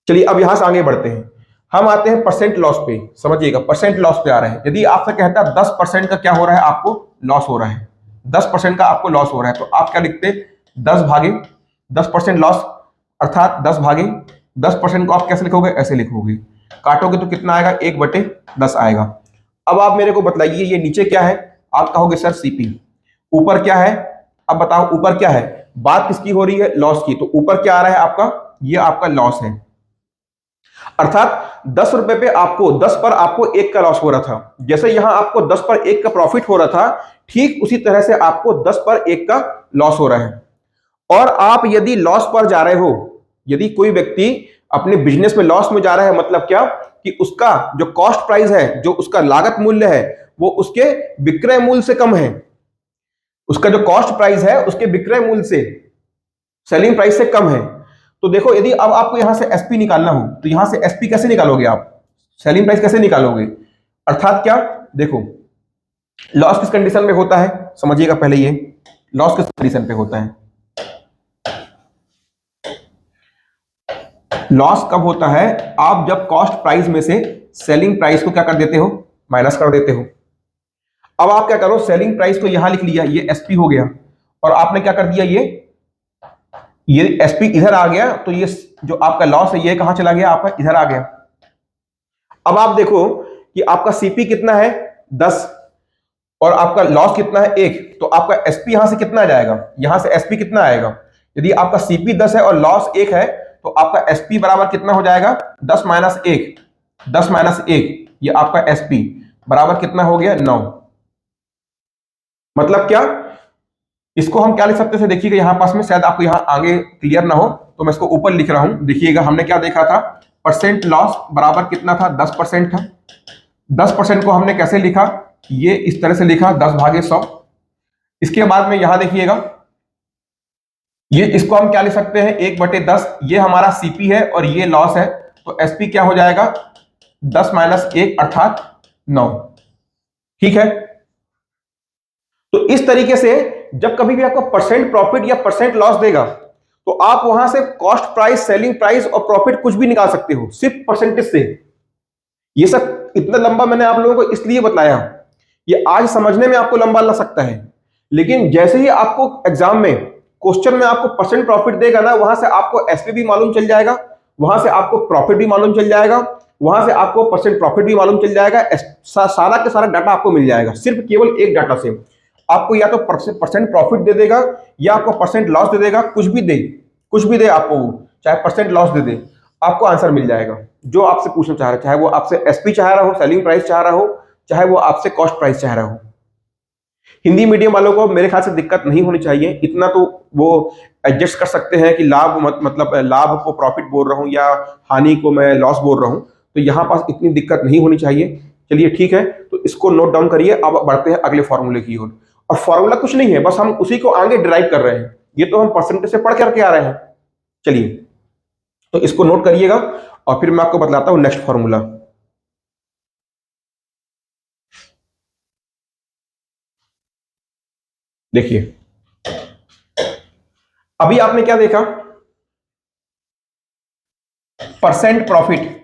चलिए अब यहां से आगे बढ़ते हैं, हम आते हैं परसेंट लॉस पे। समझिएगा परसेंट लॉस पे आ रहे हैं। यदि आपसे कहता है 10% का क्या हो रहा है, आपको लॉस हो रहा है, 10% का आपको लॉस हो रहा है, तो आप क्या लिखते, 10/10% लॉस, अर्थात 10/10% को आप कैसे लिखोगे, ऐसे लिखोगे, काटोगे तो कितना आएगा, 1/10 आएगा। अब आप मेरे को बताइए, ये नीचे क्या है, आप कहोगे सर सीपी, ऊपर क्या है, अब बताओ ऊपर क्या है, बात किसकी हो रही है, लॉस की, तो ऊपर क्या आ रहा है आपका, ये आपका लॉस है, अर्थात 10 रुपए पे आपको 10 पर आपको 1 का लॉस हो रहा था। जैसे यहां आपको 10 पर 1 का प्रॉफिट हो रहा था, ठीक उसी तरह से आपको 10 पर 1 का लॉस हो रहा है। और आप यदि लॉस पर जा रहे हो, यदि कोई व्यक्ति अपने बिजनेस में लॉस में जा रहा है, मतलब क्या कि उसका जो कॉस्ट प्राइस है, जो उसका लागत मूल्य है, वो उसके विक्रय मूल्य से कम है, उसका जो कॉस्ट प्राइस है उसके विक्रय मूल्य से, सेलिंग प्राइस से कम है। तो देखो यदि अब आपको यहां से एसपी निकालना हो, तो यहां से एसपी कैसे निकालोगे आप, सेलिंग प्राइस कैसे निकालोगे, अर्थात क्या, देखो लॉस किस कंडीशन में होता है, समझिएगा पहले, ये लॉस किस कंडीशन पे होता है, लॉस कब होता है? आप जब कॉस्ट प्राइस में से सेलिंग प्राइस को क्या कर देते हो? माइनस कर देते हो। अब आप क्या करो, सेलिंग प्राइस को यहां लिख लिया, ये एसपी हो गया, और आपने क्या कर दिया, ये एसपी इधर आ गया, तो ये जो आपका लॉस है ये कहां चला गया? आपका इधर आ गया। अब आप देखो कि आपका सीपी कितना है? 10, और आपका लॉस कितना है? 1। तो आपका एसपी यहां से कितना आ जाएगा? यहां से एसपी कितना आएगा? यदि आपका सीपी 10 है और लॉस 1 है, तो आपका एसपी बराबर कितना हो जाएगा? 10 माइनस 1, 10 माइनस 1, ये आपका एसपी बराबर कितना हो गया? 9। मतलब क्या? इसको हम क्या लिख सकते थे? देखिएगा यहां पास में, शायद आपको यहां आगे क्लियर ना हो तो मैं इसको ऊपर लिख रहा हूं। देखिएगा हमने क्या देखा था? परसेंट लॉस बराबर कितना था? 10% था। 10% को हमने कैसे लिखा? ये इस तरह से लिखा, 10/100। इसके बाद में यहां देखिएगा, ये इसको हम क्या लिख सकते हैं? 1/10। ये हमारा सीपी है और ये लॉस है, तो एसपी क्या हो जाएगा? 10 माइनस 1 अर्थात 9। ठीक है। तो इस तरीके से जब कभी भी आपको परसेंट प्रॉफिट या परसेंट लॉस देगा, तो आप वहां से कॉस्ट प्राइस, सेलिंग प्राइस और प्रॉफिट कुछ भी निकाल सकते हो सिर्फ परसेंटेज से। ये सब इतना लंबा मैंने आप लोगों को इसलिए बताया, ये आज समझने में आपको लंबा लग सकता है, लेकिन जैसे ही आपको एग्जाम में क्वेश्चन में आपको परसेंट प्रॉफिट देगा ना, वहां से आपको एसपी भी मालूम चल जाएगा, वहां से आपको प्रॉफिट भी मालूम चल जाएगा, वहां से आपको परसेंट प्रॉफिट भी मालूम चल जाएगा। सारा के सारा डाटा आपको मिल जाएगा सिर्फ केवल एक डाटा से। आपको या तो परसेंट प्रॉफिट दे देगा या आपको परसेंट लॉस दे देगा, कुछ भी दे, कुछ भी दे आपको, चाहे परसेंट लॉस दे दे, आपको आंसर मिल जाएगा जो आपसे पूछना चाह रहा है। चाहे वो आपसे एसपी चाह रहा हो, सेलिंग प्राइस चाह रहा हो, चाहे वो आपसे कॉस्ट प्राइस चाह रहा हो। हिंदी मीडियम वालों को मेरे ख्याल से दिक्कत नहीं होनी चाहिए, इतना तो वो एडजस्ट कर सकते हैं कि लाभ मतलब लाभ को प्रॉफिट बोल रहा हूं या हानि को मैं लॉस बोल रहा हूं, तो यहां पास इतनी दिक्कत नहीं होनी चाहिए। चलिए ठीक है, तो इसको नोट डाउन करिए। अब बढ़ते हैं अगले फॉर्मूले की ओर। और फॉर्मूला कुछ नहीं है, बस हम उसी को आगे डिराइव कर रहे हैं, ये तो हम परसेंटेज से पढ़ करके आ रहे हैं। चलिए, तो इसको नोट करिएगा और फिर मैं आपको बतलाता हूं नेक्स्ट फॉर्मूला। देखिए, अभी आपने क्या देखा? परसेंट प्रॉफिट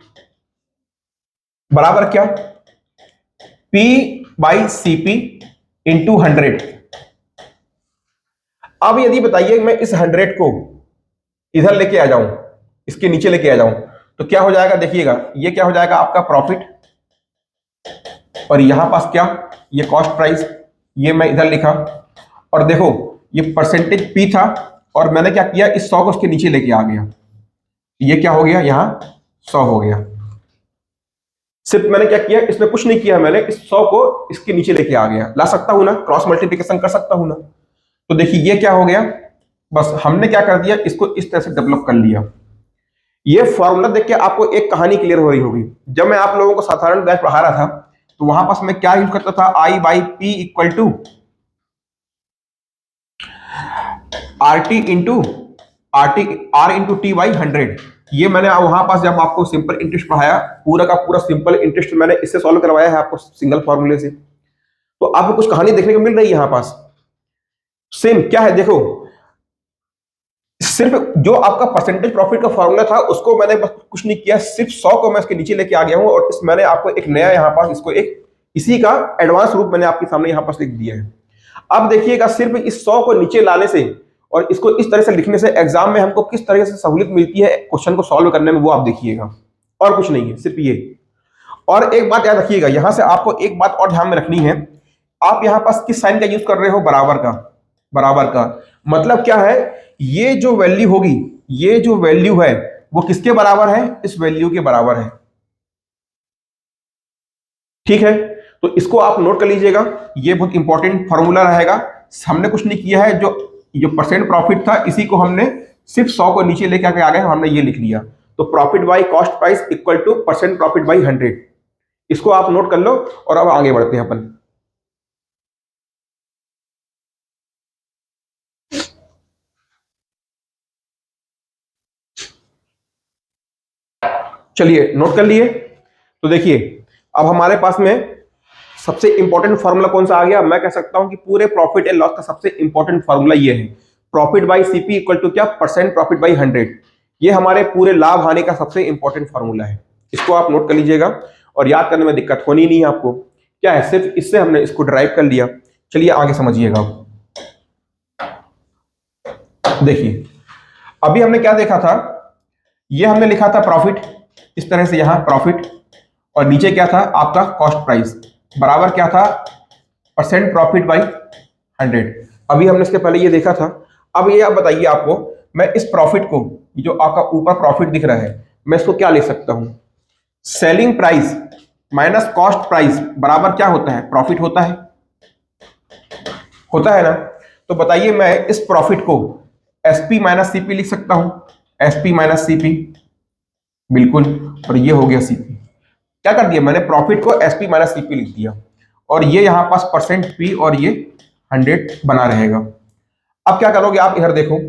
बराबर क्या? P by CP into 100। अब यदि बताइए मैं इस 100 को इधर लेके आ जाऊं, इसके नीचे लेके आ जाऊं, तो क्या हो जाएगा? देखिएगा, ये क्या हो जाएगा? आपका प्रॉफिट, और यहां पास क्या? ये कॉस्ट प्राइस, ये मैं इधर लिखा, और देखो ये परसेंटेज पी था, और मैंने क्या किया? इस 100 को उसके नीचे लेके आ गया, ये क्या हो गया? यहां 100 हो गया। सिर्फ मैंने क्या किया? इसमें कुछ नहीं किया, मैंने इस 100 को इसके नीचे लेके आ गया। ला सकता हूं ना, क्रॉस मल्टीप्लिकेशन कर सकता हूं ना। तो देखिए ये क्या हो गया? बस हमने क्या कर दिया? इसको इस तरह से डेवलप कर लिया। ये फॉर्मूला देख के आपको एक कहानी क्लियर हो रही होगी। जब मैं आप लोगों को साधारण गैस पढ़ा रहा था, तो वहां पास मैं क्या यूज करता था? I by P equal to R T into R into T by 100। ये मैंने वहां पास जब आपको सिंपल इंटरेस्ट पढ़ाया, पूरा का पूरा सिंपल इंटरेस्ट मैंने इससे सॉल्व करवाया है आपको, सिंगल फॉर्मूले से। तो आपको कुछ कहानी देखने को मिल रही है यहां पास। सेम क्या है? देखो, सिर्फ जो आपका परसेंटेज प्रॉफिट का फॉर्मूला था उसको मैंने बस कुछ नहीं किया, सिर्फ 100 को मैं इसके नीचे लेके आ गया हूं, और इस मैंने आपको एक नया यहां पास इसको एक इसी का एडवांस रूप मैंने आपके सामने यहां पास लिख दिया है। अब देखिएगा, सिर्फ इस 100 को नीचे लाने से और इसको इस तरह से लिखने से एग्जाम में हमको किस तरह से सहूलियत मिलती है क्वेश्चन को सॉल्व करने में, वो आप देखिएगा। और कुछ नहीं है, सिर्फ ये। और एक बात याद रखिएगा, यहां से आपको एक बात और ध्यान में रखनी है। आप यहां पास किस साइन का यूज कर रहे हो? बराबर का। बराबर का मतलब क्या है? ये जो वैल्यू होगी, ये जो वैल्यू है वो किसके बराबर है? इस वैल्यू के बराबर है। ठीक है, तो इसको आप नोट कर लीजिएगा, ये बहुत इंपॉर्टेंट फॉर्मूला रहेगा। हमने कुछ नहीं किया है, जो परसेंट प्रॉफिट था इसी को हमने सिर्फ 100 को नीचे लेके आके आ गए, हमने ये लिख लिया। तो profit by cost price equal two percent profit by 100। इसको आप नोट कर लो और अब आगे बढ़ते हैं अपन। चलिए, नोट कर लिए। तो देखिए, अब हमारे पास में सबसे इंपॉर्टेंट फॉर्मूला कौन सा आ गया? मैं कह सकता हूं कि पूरे प्रॉफिट एंड लॉस का सबसे इंपॉर्टेंट फॉर्मूला ये है, profit by CP equal to क्या? Percent profit by 100। ये हमारे पूरे लाभ हानि का सबसे इंपॉर्टेंट फॉर्मूला है, इसको आप नोट कर लीजिएगा और याद करने में दिक्कत होनी नहीं है आपको। क्या है, सिर्फ इससे हमने इसको ड्राइव कर लिया। चलिए आगे समझिएगा। देखिए अभी हमने क्या देखा था, ये हमने लिखा था प्रॉफिट, इस तरह से यहां प्रॉफिट, और नीचे क्या था आपका कॉस्ट प्राइस, बराबर क्या था परसेंट प्रॉफिट बाई 100। अभी हमने इसके पहले ये देखा था। अब ये आप बताइए, आपको मैं इस प्रॉफिट को, जो आपका ऊपर प्रॉफिट दिख रहा है, मैं इसको क्या लिख सकता हूं, selling price minus cost price बराबर क्या होता है, प्रॉफिट होता है ना। तो बताइए मैं इस प्रॉफिट को एसपी माइनस सीपी लिख सकता हूं, एसपी माइनस सीपी, बिल्कुल। और ये हो गया सीपी। क्या कर दिया मैंने, प्रॉफिट को एसपी माइनस सीपी लिख दिया, और ये यहां पास परसेंट पी और ये 100 बना रहेगा। अब क्या करोगे आप, इधर देखो,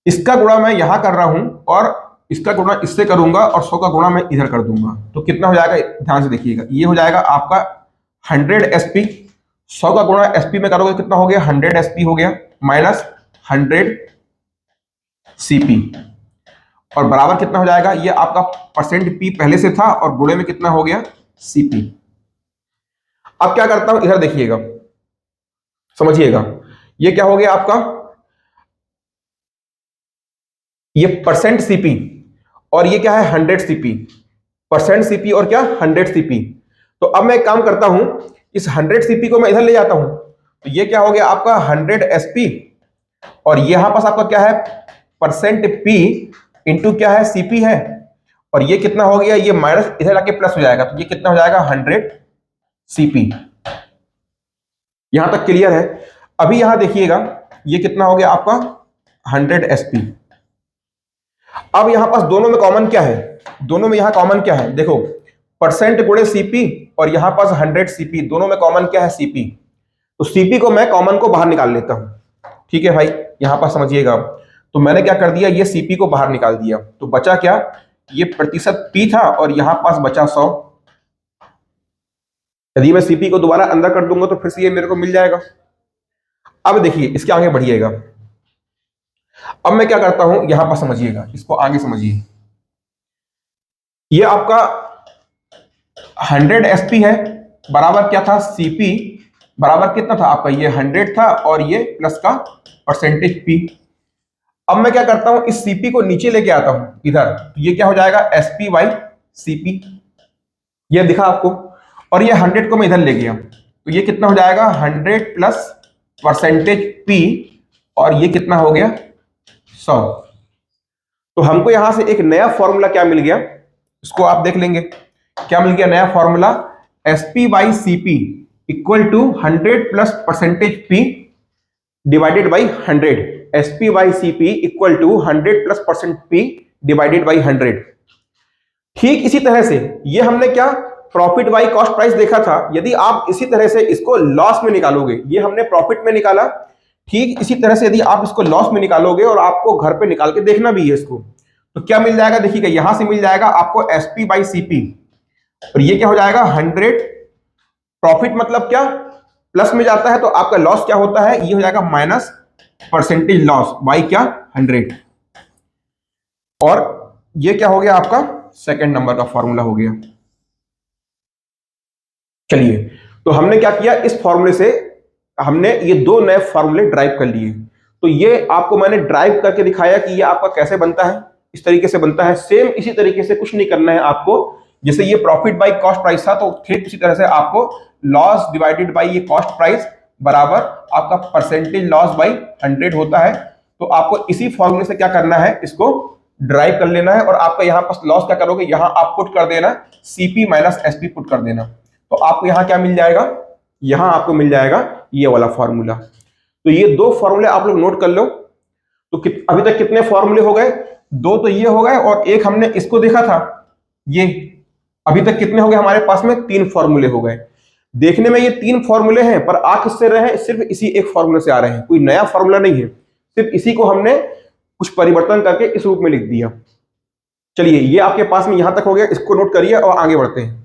इसका गुणा मैं यहां कर रहा हूं और इसका गुणा इससे करूंगा और 100 का गुणा मैं इधर कर दूंगा, तो कितना हो जाएगा, ध्यान से देखिएगा, ये हो जाएगा आपका 100 एसपी, 100 का गुणा एसपी में करोगे कितना हो गया, 100 एसपी हो गया, माइनस 100 सीपी, और बराबर कितना हो जाएगा, ये आपका परसेंट पी पहले से था और गुणे में कितना हो गया सीपी। अब क्या करता हूं, इधर देखिएगा, समझिएगा, ये क्या हो गया आपका, ये परसेंट सीपी और ये क्या है 100 सीपी, परसेंट सीपी और क्या 100 सीपी। तो अब मैं एक काम करता हूं, इस 100 सीपी को मैं इधर ले जाता हूं, तो ये क्या हो गया आपका 100 एसपी, और यहां पास आपका क्या है परसेंट पी इंटू क्या है सीपी है, और ये कितना हो गया, ये माइनस इधर आके प्लस हो जाएगा, तो ये कितना हो जाएगा 100 सीपी। यहां तक क्लियर है। अभी यहां देखिएगा, ये कितना हो गया आपका 100 एसपी। अब यहां पास दोनों में कॉमन क्या है, दोनों में यहां कॉमन क्या है, देखो परसेंट गुणे सीपी और यहां पास 100 सीपी, दोनों में कॉमन क्या है सीपी, तो सीपी को मैं कॉमन को बाहर निकाल लेता हूं। ठीक है भाई, यहां पास समझिएगा, तो मैंने क्या कर दिया, ये सीपी को बाहर निकाल दिया, तो बचा क्या, ये प्रतिशत पी था और यहां पास बचा 100। यदि मैं सीपी को दोबारा अंदर कर दूंगा तो फिर से ये मेरे को मिल जाएगा। अब देखिए इसके आगे बढ़िएगा, अब मैं क्या करता हूं, यहां पर समझिएगा, इसको आगे समझिए, ये आपका 100 एसपी है, बराबर क्या था सीपी, बराबर कितना था आपका, ये 100 था और ये प्लस का परसेंटेज पी। अब मैं क्या करता हूं, इस सीपी को नीचे लेके आता हूं इधर, तो ये क्या हो जाएगा एसपी बाई सीपी, ये दिखा आपको, और ये 100 को मैं इधर ले गया, तो ये कितना हो जाएगा 100 प्लस परसेंटेज पी, और ये कितना हो गया 100। तो हमको यहां से एक नया फॉर्मूला क्या मिल गया, इसको आप देख लेंगे, क्या मिल गया नया formula, SP by CP equal to 100 plus percentage P divided by 100, SP by CP equal to 100 plus percent P divided by 100। ठीक इसी तरह से ये हमने क्या प्रॉफिट बाई कॉस्ट प्राइस देखा था, यदि आप इसी तरह से इसको लॉस में निकालोगे, ये हमने प्रॉफिट में निकाला, ठीक इसी तरह से यदि आप इसको लॉस में निकालोगे और आपको घर पे निकाल के देखना भी है इसको, तो क्या मिल जाएगा, देखिएगा यहां से मिल जाएगा आपको एसपी बाई सीपी, और ये क्या हो जाएगा 100, प्रॉफिट मतलब क्या प्लस में जाता है तो आपका लॉस क्या होता है, ये हो जाएगा माइनस परसेंटेज लॉस बाई क्या 100, और ये क्या हो गया आपका सेकंड नंबर का फॉर्मूला हो गया। चलिए, तो हमने क्या किया, इस फॉर्मूले से हमने ये दो नए फॉर्मूले ड्राइव कर लिए। तो ये आपको मैंने ड्राइव करके दिखाया कि ये आपका कैसे बनता है, इस तरीके से बनता है, सेम इसी तरीके से कुछ नहीं करना है आपको। जैसे ये प्रॉफिट बाई कॉस्ट प्राइस था, तो ठीक इसी तरह से आपको लॉस डिवाइडेड बाई ये कॉस्ट प्राइस बराबर आपका परसेंटेज लॉस बाई 100 होता है। तो आपको इसी फॉर्मूले से क्या करना है, इसको ड्राइव कर लेना है, और आपका यहां पर लॉस क्या करोगे, यहां आप पुट कर देना सीपी माइनस एसपी पुट कर देना, तो आपको यहां क्या मिल जाएगा, यहां आपको मिल जाएगा ये वाला फॉर्मूला। तो ये दो फॉर्मूले आप लोग नोट कर लो। तो अभी तक कितने फॉर्मूले हो गए, दो तो ये हो गए और एक हमने इसको देखा था ये। अभी तक कितने हो गए हमारे पास में, तीन फॉर्मूले हो गए। देखने में ये तीन फॉर्मूले हैं पर आ किससे रहे हैं, सिर्फ इसी एक फॉर्मूले से आ रहे हैं, कोई नया फॉर्मूला नहीं है, सिर्फ इसी को हमने कुछ परिवर्तन करके इस रूप में लिख दिया। चलिए ये आपके पास में यहां तक हो गया, इसको नोट करिए और आगे बढ़ते हैं।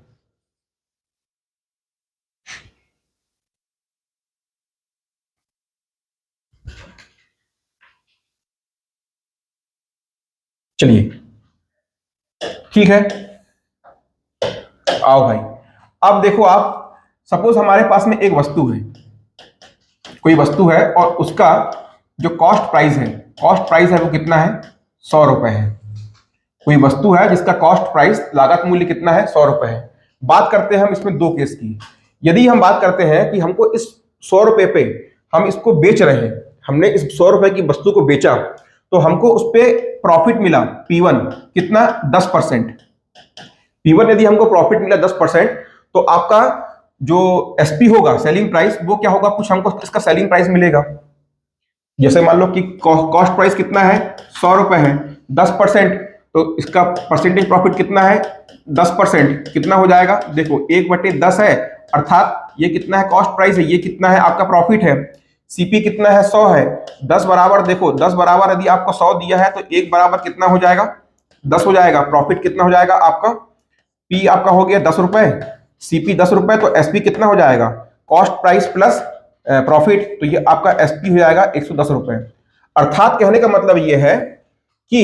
चलिए ठीक है, आओ भाई। अब देखो आप, सपोज हमारे पास में एक वस्तु है, कोई वस्तु है और उसका जो कॉस्ट प्राइस है वो कितना है, 100 रुपए है। कोई वस्तु है जिसका कॉस्ट प्राइस, लागत मूल्य कितना है, 100 रुपए है। बात करते हैं हम इसमें दो केस की। यदि हम बात करते हैं कि हमको इस 100 रुपए पे हम इसको बेच रहे हैं, हमने इस 100 रुपए की वस्तु को बेचा, तो हमको उस पर प्रॉफिट मिला P1 कितना, 10%। P1 यदि हमको प्रॉफिट मिला 10%, तो आपका जो SP होगा, सेलिंग प्राइस, वो क्या होगा, कुछ हमको इसका सेलिंग प्राइस मिलेगा। जैसे मान लो कि कॉस्ट प्राइस कितना है, 100 रुपए है, 10%, तो इसका परसेंटेज प्रॉफिट कितना है, 10%। कितना हो जाएगा, देखो 1/10 है, अर्थात ये कितना है, कॉस्ट प्राइस है, ये कितना है आपका प्रॉफिट है। सीपी कितना है, 100 है, 10 बराबर, देखो 10 बराबर यदि आपको 100 दिया है तो 1 बराबर कितना हो जाएगा, 10 हो जाएगा। प्रॉफिट कितना हो जाएगा आपका, पी आपका हो गया 10 रुपए, सीपी 10 रुपए, तो एसपी कितना हो जाएगा, कॉस्ट प्राइस प्लस प्रॉफिट, तो ये आपका एसपी हो जाएगा 110 रुपए। अर्थात कहने का मतलब ये है कि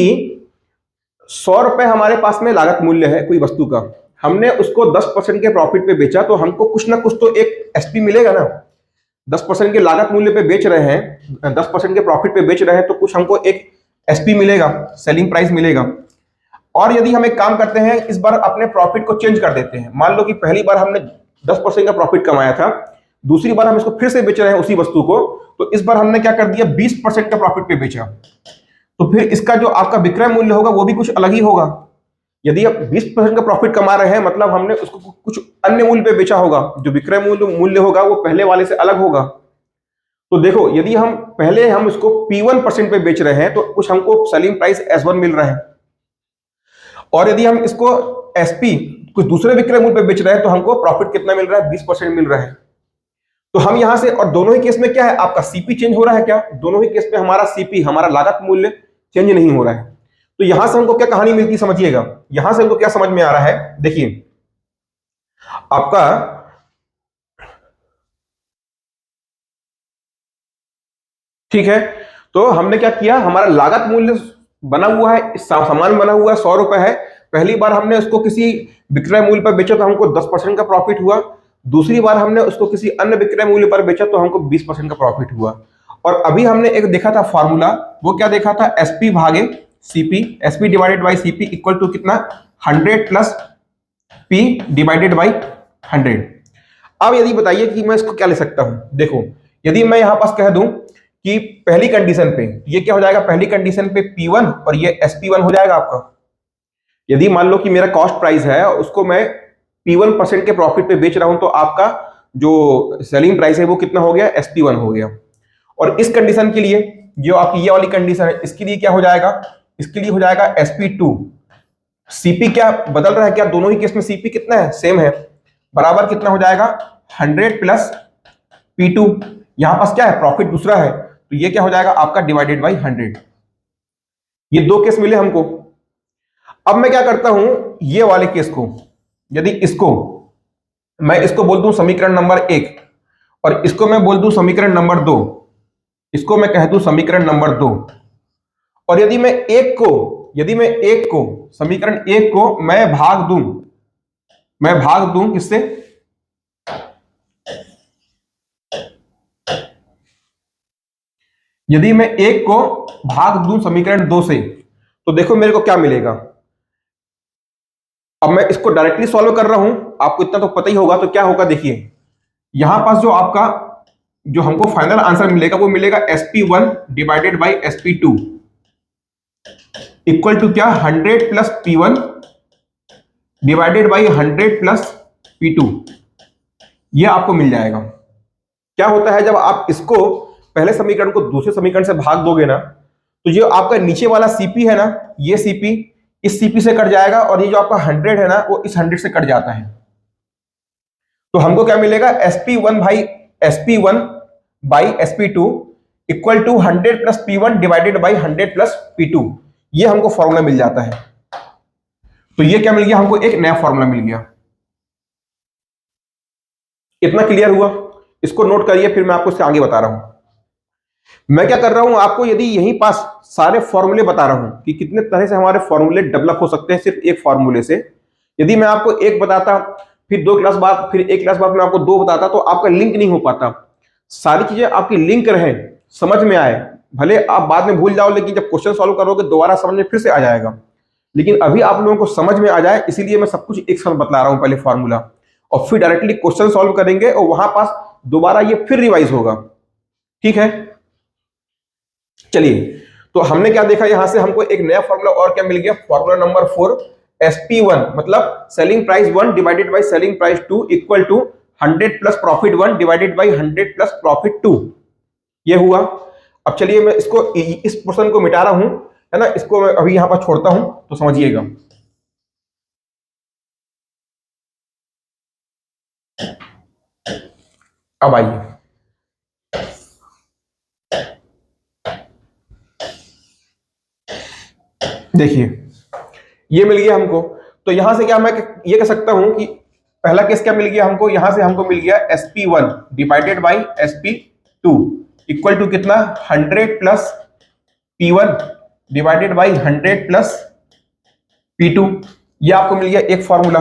100 रुपए हमारे पास में लागत मूल्य है कोई वस्तु का, हमने उसको 10% के प्रॉफिट पे बेचा, तो हमको कुछ ना कुछ तो एक एसपी मिलेगा ना। 10% के लागत मूल्य पे बेच रहे हैं, 10% के प्रॉफिट पे बेच रहे हैं, तो कुछ हमको एक एसपी मिलेगा, सेलिंग प्राइस मिलेगा। और यदि हम एक काम करते हैं, इस बार अपने प्रॉफिट को चेंज कर देते हैं। मान लो कि पहली बार हमने 10% का प्रॉफिट कमाया था, दूसरी बार हम इसको फिर से बेच रहे हैं उसी वस्तु को, तो इस बार हमने क्या कर दिया, 20% का प्रॉफिट पे बेचा, तो फिर इसका जो आपका विक्रय मूल्य होगा वो भी कुछ अलग ही होगा। यदि आप 20% का प्रॉफिट कमा रहे हैं, मतलब हमने उसको कुछ अन्य मूल्य पे बेचा होगा, जो विक्रय मूल्य होगा वो पहले वाले से अलग होगा। तो देखो, यदि हम पहले हम इसको P1% पे बेच रहे हैं, तो कुछ हमको सेलिंग प्राइस S1 मिल रहा है, और यदि हम इसको SP कुछ दूसरे विक्रय मूल्य पे बेच रहे हैं, तो हमको प्रॉफिट कितना मिल रहा है, 20% मिल रहा है। तो हम यहां से, और दोनों ही केस में क्या है, आपका सीपी चेंज हो रहा है क्या, दोनों ही केस में हमारा सीपी, हमारा लागत मूल्य चेंज नहीं हो रहा है। तो यहां से हमको क्या कहानी मिलती है, समझिएगा। यहां से हमको क्या समझ में आ रहा है, देखिए आपका ठीक है, तो हमने क्या किया, हमारा लागत मूल्य बना हुआ है, सामान बना हुआ है, 100 रुपए है। पहली बार हमने उसको किसी विक्रय मूल्य पर बेचा तो हमको 10% का प्रॉफिट हुआ, दूसरी बार हमने उसको किसी अन्य विक्रय मूल्य पर बेचा तो हमको 20% का प्रॉफिट हुआ। और अभी हमने एक देखा था फॉर्मूला, वो क्या देखा था, एसपी भागे CP, SP divided by CP equal to कितना, 100 प्लस पी डिवाइडेड बाई 100। अब यदि बताइए कि मैं इसको क्या ले सकता हूं, देखो यदि मैं यहां पास कह दूं कि पहली कंडीशन पे ये क्या हो जाएगा, पहली कंडीशन पे P1 और ये SP1 हो जाएगा आपका। यदि मान लो कि मेरा कॉस्ट प्राइस है, उसको मैं P1% के प्रॉफिट पे बेच रहा हूं, तो आपका जो सेलिंग प्राइस है वो कितना हो गया, SP1 हो गया। और इस कंडीशन के लिए, जो आपकी ये वाली कंडीशन है, इसके लिए क्या हो जाएगा, इसके लिए हो जाएगा SP2। सीपी क्या बदल रहा है क्या, दोनों ही केस में सीपी कितना है, सेम है, बराबर कितना हो जाएगा, 100 प्लस P2। यहां पास क्या है, प्रॉफिट दूसरा है, तो ये क्या हो जाएगा आपका डिवाइडेड बाई 100। ये दो केस मिले हमको। अब मैं क्या करता हूं, ये वाले केस को, यदि इसको मैं इसको बोल दूं समीकरण नंबर 1, और इसको मैं बोल दूं समीकरण नंबर 2, इसको मैं कह दूं समीकरण नंबर 2, और यदि मैं एक को समीकरण 1 को मैं भाग दूं किससे, यदि मैं 1 को भाग दूं समीकरण 2 से, तो देखो मेरे को क्या मिलेगा। अब मैं इसको डायरेक्टली सॉल्व कर रहा हूं, आपको इतना तो पता ही होगा, तो क्या होगा देखिए, यहां पास जो आपका जो हमको फाइनल आंसर मिलेगा वो मिलेगा SP1 divided by SP2 equal to क्या, 100 plus P1 divided by 100 plus P2। ये आपको मिल जाएगा। क्या होता है, जब आप इसको पहले समीकरण को दूसरे समीकरण से भाग दोगे ना, तो जो आपका नीचे वाला सीपी है ना, ये सीपी इस सीपी से कट जाएगा, और ये जो आपका 100 है ना, वो इस 100 से कट जाता है। तो हमको क्या मिलेगा, SP1 by SP2 equal to 100 plus P1 divided by 100 plus P2। ये हमको फॉर्मूला मिल जाता है। तो ये क्या मिल गया हमको, एक नया फॉर्मूला मिल गया। इतना क्लियर हुआ, इसको नोट करिए, फिर मैं आपको इससे आगे बता रहा हूं। मैं क्या कर रहा हूं, आपको यदि यहीं पास सारे फॉर्मूले बता रहा हूं कि कितने तरह से हमारे फॉर्मूले डेवलप हो सकते हैं सिर्फ एक फॉर्मूले से। यदि मैं आपको एक बताता, फिर 2 क्लास बाद, फिर 1 क्लास बाद मैं आपको 2 बताता, तो आपका लिंक नहीं हो पाता। सारी चीजें आपकी लिंक रहे, समझ में आए, भले आप बाद में भूल जाओ, लेकिन जब क्वेश्चन सॉल्व करोगे दोबारा समझ में फिर से आ जाएगा। लेकिन अभी आप लोगों को समझ में आ जाए, इसीलिए मैं सब कुछ एक साथ बतला रहा हूं, पहले फॉर्मूला और फिर डायरेक्टली क्वेश्चन सॉल्व करेंगे और वहां पास दोबारा ये फिर रिवाइज होगा। ठीक है, चलिए। तो हमने क्या देखा, यहां से हमको एक नया फॉर्मूला और क्या मिल गया, फॉर्मूला नंबर 4, SP1 मतलब selling price 1 divided by selling price 2 equal to 100 plus profit 1 divided by 100 plus profit 2। ये हुआ। अब चलिए मैं इसको, इस पोर्शन को मिटा रहा हूं, है ना, इसको मैं अभी यहां पर छोड़ता हूं, तो समझिएगा। अब आइए, देखिए ये मिल गया हमको। तो यहां से क्या मैं ये कह सकता हूं कि पहला केस क्या मिल गया हमको, यहां से हमको मिल गया SP1 divided by SP2 equal to कितना, 100 plus P1 divided by 100 plus P2। ये आपको मिल गया एक फॉर्मूला।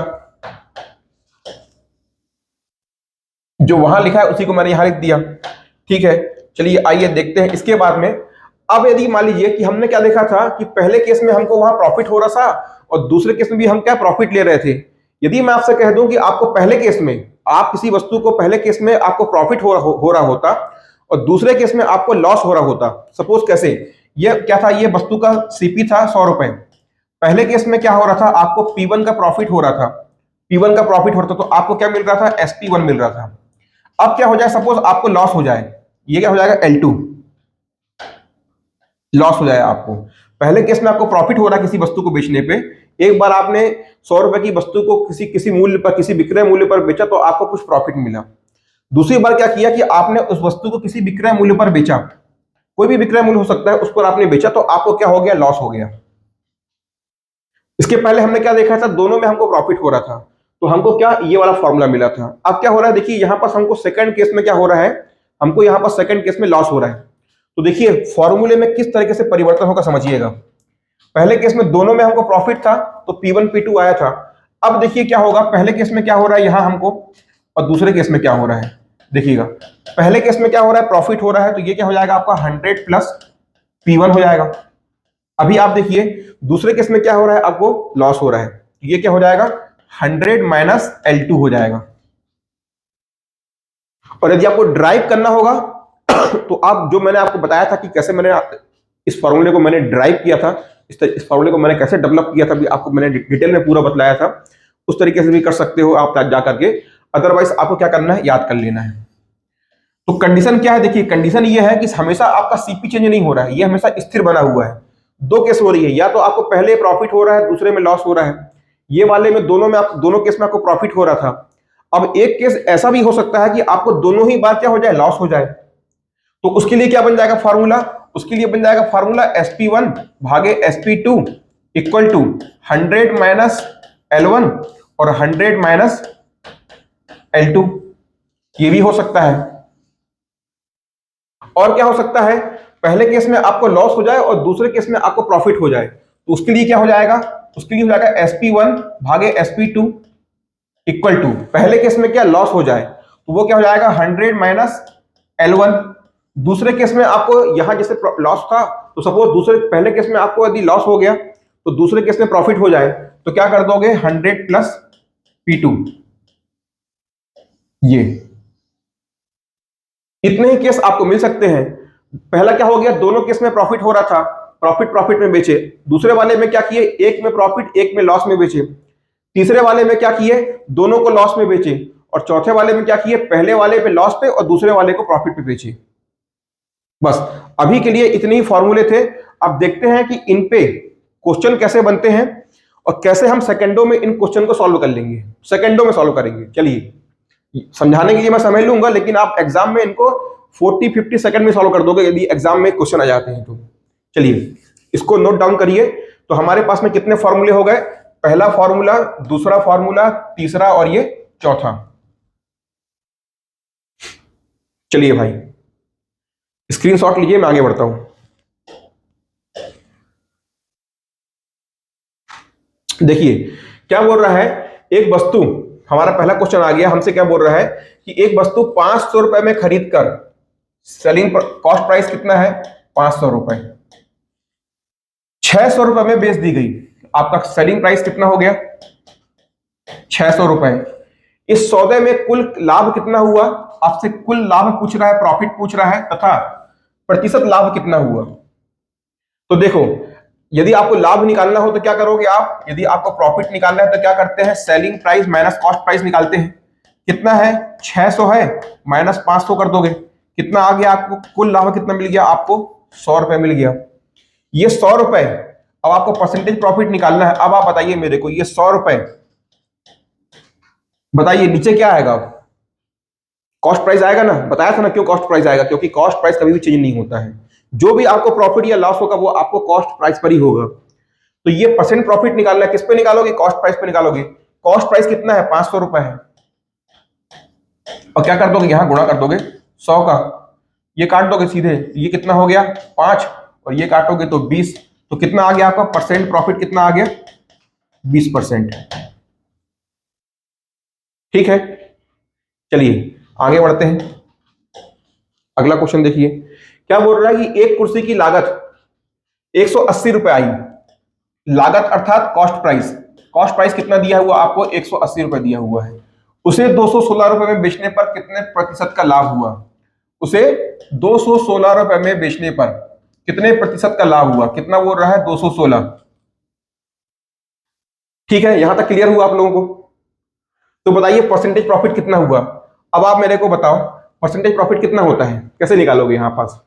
जो वहां लिखा है उसी को मैंने यहां लिख दिया। ठीक है, चलिए आइए देखते हैं इसके बाद में। अब यदि मान लीजिए कि हमने क्या देखा था कि पहले केस में हमको वहां प्रॉफिट हो रहा था और दूसरे केस में भी हम क्या प्रॉफिट ले रहे थे। यदि मैं आपसे कह दूं कि आपको पहले केस में, आप किसी वस्तु को पहले केस में आपको प्रॉफिट हो रहा होता और दूसरे केस में आपको लॉस हो रहा होता, सपोज कैसे, ये क्या था, ये वस्तु का सीपी था 100 रुपए। पहले केस में क्या हो रहा था, आपको P1 का प्रॉफिट हो रहा था, P1 का प्रॉफिट हो रहा था, तो आपको क्या मिल रहा था, SP1 मिल रहा था। अब क्या हो जाए, सपोज आपको लॉस हो जाए, ये क्या हो जाएगा, L2 लॉस हो जाए आपको। पहले केस में आपको प्रॉफिट हो रहा है किसी वस्तु को बेचने पे, एक बार आपने 100 रुपए की वस्तु को किसी किसी मूल्य पर, किसी विक्रय मूल्य पर बेचा तो आपको कुछ प्रॉफिट मिला। दूसरी बार क्या किया कि आपने उस वस्तु को किसी विक्रय मूल्य पर बेचा, कोई भी विक्रय मूल्य हो सकता है, उस पर आपने बेचा तो आपको क्या हो गया, लॉस हो गया। इसके पहले हमने क्या देखा था, दोनों में हमको प्रॉफिट हो रहा था, तो हमको क्या, ये वाला फॉर्मूला मिला था। अब क्या हो रहा है, देखिए यहां पर हमको सेकंड केस में क्या हो रहा है, हमको यहां पर सेकंड केस में लॉस हो रहा है। तो देखिए फॉर्मूले में किस तरीके से परिवर्तन होगा समझिएगा। पहले केस में दोनों में हमको प्रॉफिट था तो P1 P2 आया था। अब देखिए क्या होगा, पहले केस में क्या हो रहा है यहां हमको, और दूसरे केस में क्या हो रहा है, देखिएगा। पहले केस में क्या हो रहा है, प्रॉफिट हो रहा है, तो ये क्या हो जाएगा आपका 100 प्लस P1 हो जाएगा। अभी आप देखिए दूसरे केस में क्या हो रहा है, आपको लॉस हो रहा है, तो ये क्या हो जाएगा, 100 माइनस L2 हो जाएगा। और यदि आपको ड्राइव करना होगा तो आप, जो मैंने आपको बताया था कि कैसे मैंने इस फॉर्मूले को मैंने ड्राइव किया था, इस फॉर्मूले को मैंने कैसे डेवलप किया था, भी आपको मैंने डिटेल में पूरा बतलाया था। उस तरीके से भी कर सकते हो आप जा करके, अदरवाइज आपको क्या करना है, याद कर लेना है। तो कंडीशन क्या है, देखिए कंडीशन ये है कि हमेशा आपका सीपी चेंज नहीं हो रहा है, ये हमेशा स्थिर बना हुआ है। दो केस हो रही है, या तो आपको पहले प्रॉफिट हो रहा है, दूसरे में लॉस हो रहा है। ये वाले में दोनों में, आप दोनों केस में आपको प्रॉफिट हो रहा था। अब एक केस ऐसा भी हो सकता है कि आपको दोनों ही बार क्या हो जाए, लॉस हो जाए। तो उसके लिए क्या बन जाएगा फॉर्मूला, उसके लिए बन जाएगा फॉर्मूला SP1 भागे SP2 equal to 100 minus L1 और 100 माइनस L2। ये भी हो सकता है। और क्या हो सकता है, पहले केस में आपको लॉस हो जाए और दूसरे केस में आपको प्रॉफिट हो जाए, तो उसके लिए क्या हो जाएगा, उसके लिए हो जाएगा SP1 भागे SP2 इक्वल टू, पहले केस में क्या लॉस हो जाए तो वो क्या हो जाएगा, 100 माइनस L1। दूसरे केस में आपको यहां जैसे लॉस था, तो सपोज दूसरे, पहले केस में आपको यदि लॉस हो गया तो दूसरे केस में प्रॉफिट हो जाए, तो क्या कर दोगे, 100 प्लस P2। ये इतने ही केस आपको मिल सकते हैं। पहला क्या हो गया, दोनों केस में प्रॉफिट हो रहा था, प्रॉफिट प्रॉफिट में बेचे। दूसरे वाले में क्या किए, एक में प्रॉफिट एक में लॉस में बेचे। तीसरे वाले में क्या किए, दोनों को लॉस में बेचे। और चौथे वाले में क्या किए, पहले वाले पे लॉस पे और दूसरे वाले को प्रॉफिट पे बेचे। बस अभी के लिए इतने ही फॉर्मूले थे। अब देखते हैं कि इन पे क्वेश्चन कैसे बनते हैं और कैसे हम सेकंडों में इन क्वेश्चन को सॉल्व कर लेंगे, सेकंडों में सॉल्व करेंगे। चलिए, समझाने के लिए मैं समय लूंगा, लेकिन आप एग्जाम में इनको 40-50 सेकंड में सॉल्व कर दोगे यदि एग्जाम में क्वेश्चन आ जाते हैं तो। चलिए इसको नोट डाउन करिए। तो हमारे पास में कितने फॉर्मूले हो गए, पहला फॉर्मूला, दूसरा फॉर्मूला, तीसरा और ये चौथा। चलिए भाई, स्क्रीनशॉट लीजिए, मैं आगे बढ़ता हूं। देखिए क्या बोल रहा है, एक वस्तु, हमारा पहला क्वेश्चन आ गया, हमसे क्या बोल रहा है कि एक वस्तु 500 रुपए में खरीद कर, सेलिंग कॉस्ट प्राइस कितना है 500 रुपए, 600 रुपए में बेच दी गई, आपका सेलिंग प्राइस कितना हो गया 600 रुपए। इस सौदे में कुल लाभ कितना हुआ, आपसे कुल लाभ पूछ रहा है, प्रॉफिट पूछ रहा है, तथा प्रतिशत लाभ कितना हुआ। तो देखो, यदि आपको लाभ निकालना हो तो क्या करोगे आप, यदि आपको प्रॉफिट निकालना है तो क्या करते हैं, selling price minus cost price निकालते हैं। कितना है 600 है, माइनस 500 कर दोगे, कितना आ गया आपको, कुल लाभ कितना मिल गया आपको 100 रुपए मिल गया। ये 100 रुपए, अब आपको परसेंटेज प्रॉफिट निकालना है। अब आप बताइए मेरे को, ये 100 रुपए, बताइए नीचे क्या आएगा, कॉस्ट प्राइस आएगा ना, बताया था ना क्यों कॉस्ट प्राइस आएगा, क्योंकि कॉस्ट प्राइस कभी भी चेंज नहीं होता है, जो भी आपको प्रॉफिट या लॉस होगा वो आपको कॉस्ट प्राइस पर ही होगा। तो ये परसेंट प्रॉफिट निकालना है, किस पे निकालोगे, कॉस्ट प्राइस पे निकालोगे। कॉस्ट प्राइस कितना है 500 रुपए है, और क्या कर दोगे यहां गुणा कर दोगे 100 का, ये काट दोगे सीधे, ये कितना हो गया 5, और ये काटोगे तो 20, तो कितना आ गया आपका परसेंट प्रॉफिट, कितना आ गया 20%। ठीक है, चलिए आगे बढ़ते हैं। अगला क्वेश्चन देखिए, क्या बोल रहा है कि एक कुर्सी की लागत 180 रुपए आई, लागत अर्थात कॉस्ट प्राइस, कॉस्ट प्राइस कितना दिया हुआ आपको 180 रुपए दिया हुआ है, उसे 216 रुपए में बेचने पर कितने प्रतिशत का लाभ हुआ, उसे 216 रुपए में बेचने पर कितने प्रतिशत का लाभ हुआ, कितना बोल रहा है 216। ठीक है, यहां तक क्लियर हुआ आप लोगों को। तो बताइए परसेंटेज प्रॉफिट कितना हुआ। अब आप मेरे को बताओ परसेंटेज प्रॉफिट कितना होता है, कैसे निकालोगे, यहां पास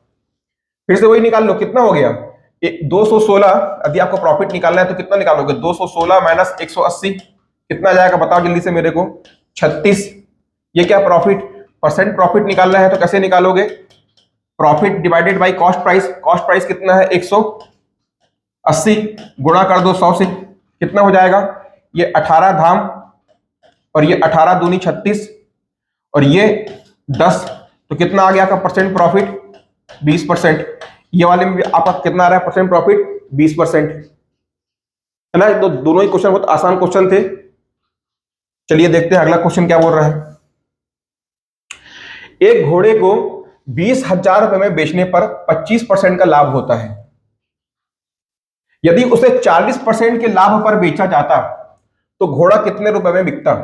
फिर से वही निकाल लो, कितना हो गया 216, यदि आपको प्रॉफिट निकालना है तो कितना निकालोगे 216 माइनस 180, कितना आ जाएगा बताओ जल्दी से मेरे को 36। ये क्या प्रॉफिट, परसेंट प्रॉफिट निकालना है तो कैसे निकालोगे, profit divided by cost price, cost price कितना है 180, गुणा कर दो 100 से, कितना हो जाएगा, ये 18 धाम, और ये 18 दूनी 36, और ये 10, तो कितना आ गया आपका परसेंट प्रॉफिट 20%। ये वाले में भी आपका कितना आ रहा है परसेंट प्रॉफिट 20%, है ना। तो दोनों ही क्वेश्चन बहुत आसान क्वेश्चन थे। चलिए देखते हैं अगला क्वेश्चन क्या बोल रहा है। एक घोड़े को 20,000 रुपए में बेचने पर 25% का लाभ होता है, यदि उसे 40% के लाभ पर बेचा जाता तो घोड़ा कितने रुपए में बिकता।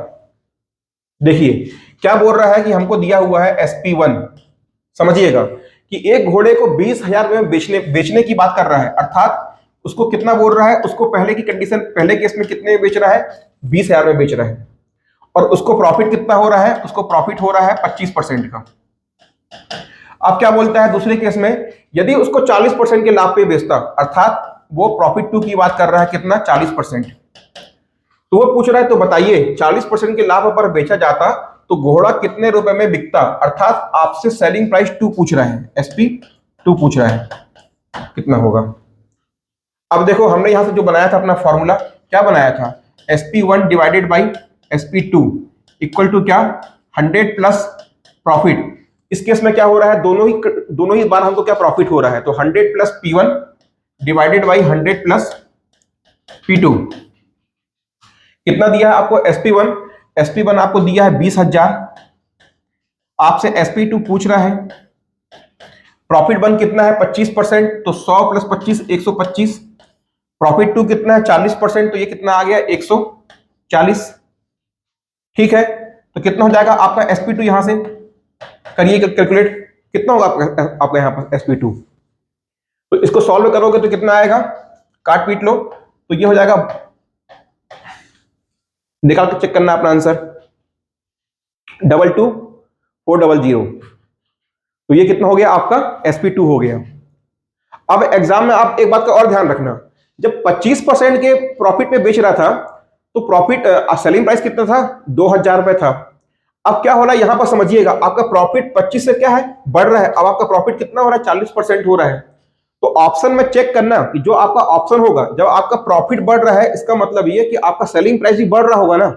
देखिए क्या बोल रहा है कि हमको दिया हुआ है SP1, समझिएगा कि एक घोड़े को 20,000 रुपए में बेचने की बात कर रहा है, अर्थात उसको कितना बोल रहा है, उसको पहले की कंडीशन, पहले केस में कितने में बेच रहा है 20,000 में बेच रहा है, और उसको प्रॉफिट कितना हो रहा है, उसको प्रॉफिट हो रहा है 25% का। अब क्या बोलता है दूसरे केस में, यदि उसको 40% के लाभ पे बेचता, अर्थात वो प्रॉफिट टू की बात कर रहा है, कितना 40%, तो वो पूछ रहा है तो बताइए 40% के लाभ पर बेचा जाता तो घोड़ा कितने रुपए में बिकता, अर्थात आपसे सेलिंग प्राइस 2 पूछ रहे हैं, SP2 पूछ रहा है, कितना होगा। अब देखो हमने यहां से जो बनाया था अपना फॉर्मूला, क्या बनाया था, SP1 divided by SP2 equal to क्या 100 प्लस प्रॉफिट। इस केस में क्या हो रहा है, दोनों ही बार हमको क्या प्रॉफिट हो रहा है, तो 100 plus P1 divided by 100 plus P2, कितना दिया है आपको SP1 आपको दिया है 20,000, आपसे SP2 पूछ रहा है, प्रॉफिट 1 कितना है 25%, तो 100 प्लस 25 125, प्रॉफिट 2 कितना है 40%, तो ये कितना आ गया 140। ठीक है, तो कितना हो जाएगा आपका SP2, यहां से करिए कैलकुलेट, कितना होगा आपका यहां पर SP2, तो इसको सॉल्व करोगे तो कितना आएगा, काट पीट लो, तो ये हो जाएगा, निकाल के चेक करना अपना आंसर 22,400, तो ये कितना हो गया आपका SP2 हो गया। अब एग्जाम में आप एक बात का और ध्यान रखना, जब 25% के प्रॉफिट पे बेच रहा था तो प्रॉफिट सेलिंग प्राइस कितना था 2,000 रुपए था। अब क्या हो रहा है यहां पर समझिएगा, आपका प्रॉफिट 25 से क्या है बढ़ रहा है, अब आपका प्रॉफिट कितना हो रहा है 40% हो रहा है। तो ऑप्शन में चेक करना कि जो आपका ऑप्शन होगा, जब आपका प्रॉफिट बढ़ रहा है इसका मतलब ये कि आपका सेलिंग प्राइस भी बढ़ रहा होगा ना,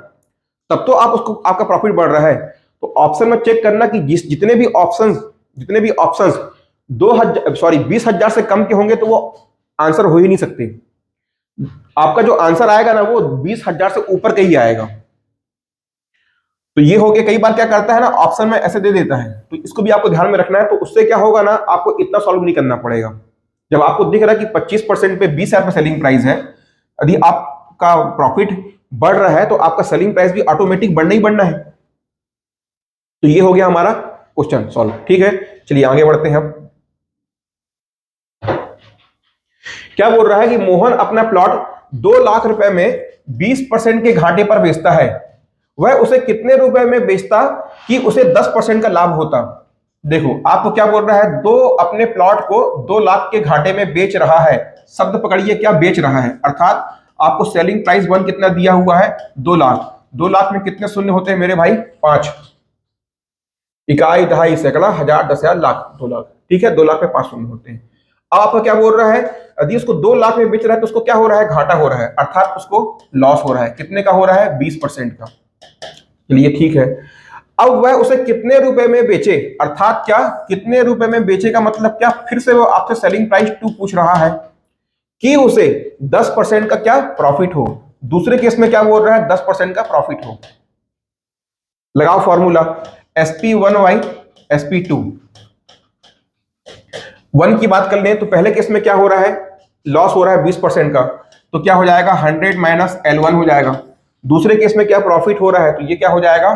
तब तो आप उसको आपका प्रॉफिट बढ़ रहा है। तो ऑप्शन में चेक करना कि जितने भी ऑप्शंस 20,000 से कम के होंगे तो वो आंसर हो ही नहीं सकते। आपका जो आंसर आएगा ना वो 20,000 से ऊपर का ही आएगा। तो ये हो गया। कई बार क्या करता है ना, ऑप्शन में ऐसे दे देता है, तो इसको भी आपको ध्यान में रखना है। तो उससे क्या होगा ना, आपको इतना सॉल्व नहीं करना पड़ेगा। जब आपको दिख रहा है कि 25% पे 20,000 का सेलिंग प्राइस है, यदि आपका प्रॉफिट बढ़ रहा है तो आपका सेलिंग प्राइस भी ऑटोमेटिक बढ़ना ही बढ़ना है। तो ये हो गया हमारा क्वेश्चन सॉल्व। ठीक है, चलिए आगे बढ़ते हैं। अब क्या बोल रहा है कि मोहन अपना प्लॉट 2 लाख रुपए में 20% के घाटे पर बेचता है, वह उसे कितने रुपए में बेचता कि उसे 10% का लाभ होता। देखो आपको क्या बोल रहा है, दो अपने प्लॉट को 2 लाख के घाटे में बेच रहा है। शब्द पकड़िए, क्या बेच रहा है, अर्थात आपको सेलिंग प्राइस 1 कितना दिया हुआ है, 2 लाख। 2 लाख में कितने शून्य होते हैं मेरे भाई, 5। इकाई, दहाई, सैकड़ा, हजार, 10,000, लाख, 2 लाख। ठीक है, 2 लाख में 5 शून्य होते हैं। अब आपका क्या बोल रहा है, यदि उसको 2 लाख में बेच रहा है तो उसको क्या हो रहा है, घाटा हो रहा है, अर्थात उसको लॉस हो रहा है। कितने का हो रहा है, 20% का। चलिए ठीक है। अब वह उसे कितने रुपए में बेचे, अर्थात क्या कितने रुपए में बेचे का मतलब क्या, फिर से वो आपसे सेलिंग प्राइस 2 पूछ रहा है कि उसे 10% का क्या प्रॉफिट हो। दूसरे केस में क्या बोल रहा है, 10% का प्रॉफिट हो। लगाओ फॉर्मूला, SP1 SP2। 1 की बात कर लें तो पहले केस में क्या हो रहा है, लॉस हो रहा है 20% का, तो क्या हो जाएगा 100 माइनस L1 हो जाएगा। दूसरे केस में क्या प्रॉफिट हो रहा है, तो ये क्या हो जाएगा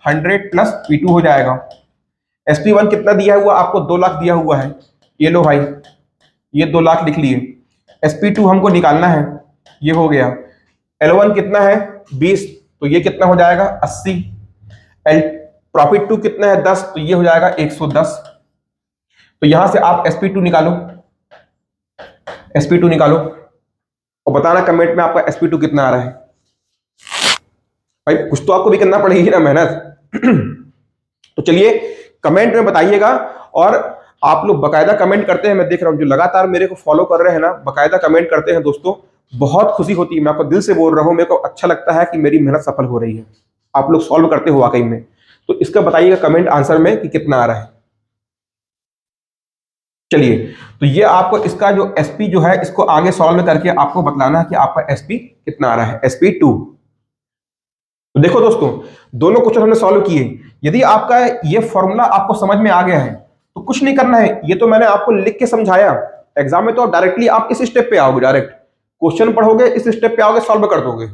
100 प्लस P2 हो जाएगा। SP1 कितना दिया हुआ आपको, 2 लाख दिया हुआ है, ये लो भाई, ये 2 लाख लिख लिए। SP2 हमको निकालना है, ये हो गया। L1 कितना है 20, तो ये कितना हो जाएगा 80। एल प्रॉफिट 2 कितना है 10, तो ये हो जाएगा 110। तो यहां से आप SP2 निकालो, SP2 निकालो और बताना कमेंट में आपका SP2 कितना आ रहा है। भाई कुछ तो आपको भी करना पड़ेगी ना मेहनत। तो चलिए कमेंट में बताइएगा। और आप लोग बकायदा कमेंट करते हैं, मैं देख रहा हूं जो लगातार मेरे को फॉलो कर रहे हैं ना, बकायदा कमेंट करते हैं दोस्तों, बहुत खुशी होती है। मैं आपको दिल से बोल रहा हूं, मेरे को अच्छा लगता है कि मेरी मेहनत सफल हो रही है, आप लोग सॉल्व करते हो वाकई में। तो इसका बताइएगा कमेंट आंसर में कि कितना आ रहा है। चलिए, तो ये आपको इसका जो SP जो है इसको आगे सॉल्व करके आपको बतलाना है कि आपका SP कितना आ रहा है, SP2। तो देखो दोस्तों, दोनों क्वेश्चन हमने सॉल्व किए। यदि आपका ये फॉर्मूला आपको समझ में आ गया है तो कुछ नहीं करना है, ये तो मैंने आपको लिख के समझाया। एग्जाम में तो डायरेक्टली आप इस स्टेप पे आओगे, डायरेक्ट क्वेश्चन पढ़ोगे, इस स्टेप पे आओगे, सॉल्व कर दोगे।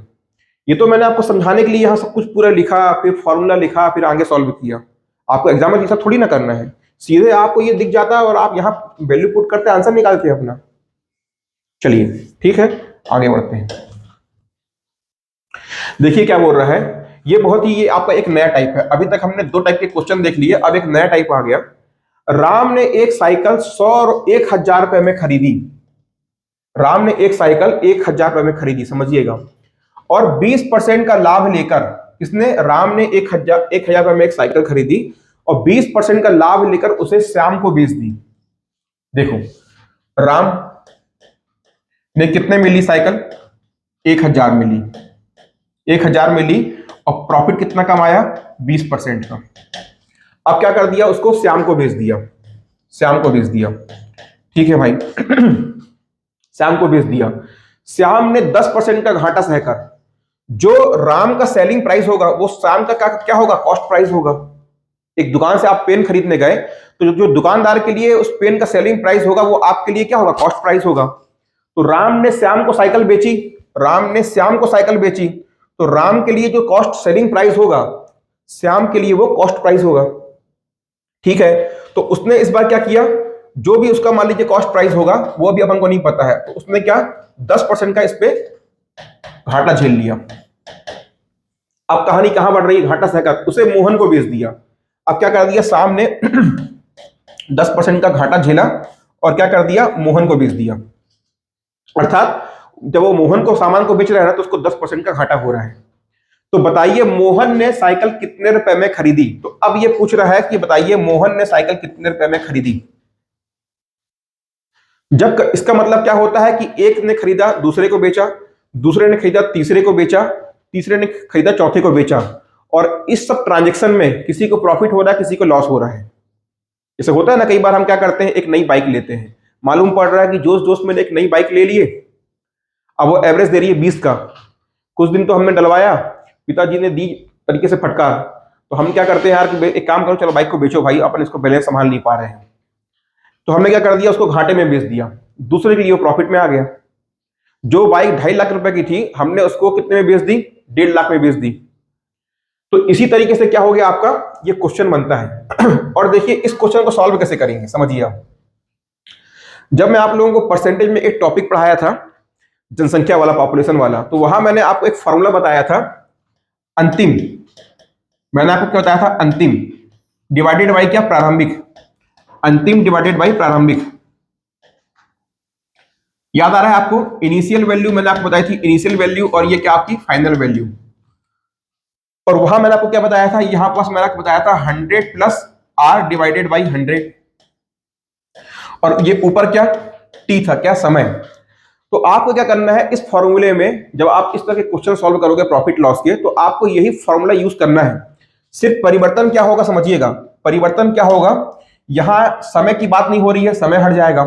ये तो मैंने आपको समझाने के लिए यहाँ सब कुछ पूरा लिखा, फिर फॉर्मूला लिखा, फिर आगे सॉल्व किया। आपको एग्जाम में ये सब थोड़ी ना करना है, सीधे आपको ये दिख जाता है और आप यहाँ वैल्यू पुट करते आंसर निकालते हैं अपना। चलिए ठीक है, आगे बढ़ते हैं। देखिए क्या बोल रहा है, ये बहुत ही, ये आपका एक नया टाइप है। अभी तक हमने 2 टाइप के क्वेश्चन देख लिए, अब एक नया टाइप आ गया। राम ने एक साइकिल 100 और 1,000 रुपए में खरीदी। राम ने एक साइकिल 1,000 रुपए में खरीदी, समझिएगा, और 20% का लाभ लेकर, इसने राम ने 1,000 रुपए में एक साइकिल खरीदी और 20% का लाभ लेकर उसे श्याम को बेच दी। देखो राम ने कितने मिली साइकिल, 1,000 मिली, 1,000 मिली और प्रॉफिट कितना कमाया, 20% का। अब क्या कर दिया, उसको श्याम को बेच दिया, श्याम को बेच दिया। ठीक है भाई, श्याम को बेच दिया। श्याम ने 10% का घाटा सहकर, जो राम का सेलिंग प्राइस होगा वो श्याम का क्या होगा, कॉस्ट प्राइस होगा। एक दुकान से आप पेन खरीदने गए तो जो दुकानदार के लिए उस पेन का सेलिंग प्राइस होगा वो आपके लिए क्या होगा, कॉस्ट प्राइस होगा। तो राम ने श्याम को साइकिल बेची, राम ने श्याम को साइकिल बेची, तो राम के लिए जो कॉस्ट सेलिंग प्राइस होगा, श्याम के लिए वो कॉस्ट प्राइस होगा। ठीक है, तो उसने इस बार क्या किया, जो भी उसका मान लीजिए कॉस्ट प्राइस होगा वो अभी अपन को नहीं पता है, तो उसने क्या 10% का इस पे घाटा झेल लिया। अब कहानी कहां बढ़ रही है, घाटा सहकर उसे मोहन को बेच दिया। अब क्या कर दिया, श्याम ने 10% का घाटा झेला और क्या कर दिया, मोहन को बेच दिया। अर्थात जब वो मोहन को सामान को बेच रहा है ना तो उसको 10% का घाटा हो रहा है। तो बताइए मोहन ने साइकिल कितने रुपए में खरीदी। तो अब ये पूछ रहा है कि बताइए मोहन ने साइकिल कितने रुपए में खरीदी। जब इसका मतलब क्या होता है कि एक ने खरीदा दूसरे को बेचा, दूसरे ने खरीदा तीसरे को बेचा, तीसरे ने खरीदा चौथे को बेचा, और इस सब ट्रांजेक्शन में किसी को प्रॉफिट हो रहा है, किसी को लॉस हो रहा है। जैसे होता है ना, कई बार हम क्या करते हैं, एक नई बाइक लेते हैं, मालूम पड़ रहा है कि जोश जोश में एक नई बाइक ले लिए, अब वो एवरेज दे रही है 20 का। कुछ दिन तो हमने डलवाया, पिताजी ने दी तरीके से फटकार, तो हम क्या करते हैं यार कि एक काम करो, चलो बाइक को बेचो भाई, अपन इसको बैलेंस संभाल नहीं पा रहे हैं। तो हमने क्या कर दिया, उसको घाटे में बेच दिया, दूसरे के लिए वो प्रॉफिट में आ गया। जो बाइक 2.5 लाख रुपए की थी, हमने उसको कितने में बेच दी, 1.5 लाख में बेच दी। तो इसी तरीके से क्या हो गया, आपका ये क्वेश्चन बनता है। और देखिए इस क्वेश्चन को सॉल्व कैसे करेंगे, समझिए आप। जब मैं आप लोगों को परसेंटेज में एक टॉपिक पढ़ाया था, जनसंख्या वाला, पॉपुलेशन वाला, तो वहां मैंने आपको एक फॉर्मूला बताया था, अंतिम। मैंने आपको क्या बताया था, अंतिम डिवाइडेड बाई क्या, प्रारंभिक। अंतिम डिवाइडेड बाई प्रारंभिक, याद आ रहा है आपको। इनिशियल वैल्यू मैंने आपको बताई थी, इनिशियल वैल्यू, और ये क्या आपकी फाइनल वैल्यू। और वहां मैंने आपको क्या बताया था, यहां पास मैंने आपको बताया था 100 प्लस आर डिवाइडेड बाई 100, और ये ऊपर क्या टी था, क्या समय। तो आपको क्या करना है, इस फॉर्मूले में जब आप इस तरह के क्वेश्चन सॉल्व करोगे प्रॉफिट लॉस के, तो आपको यही फॉर्मूला यूज करना है। सिर्फ परिवर्तन क्या होगा, समझिएगा, परिवर्तन क्या होगा, यहां समय की बात नहीं हो रही है, समय हट जाएगा,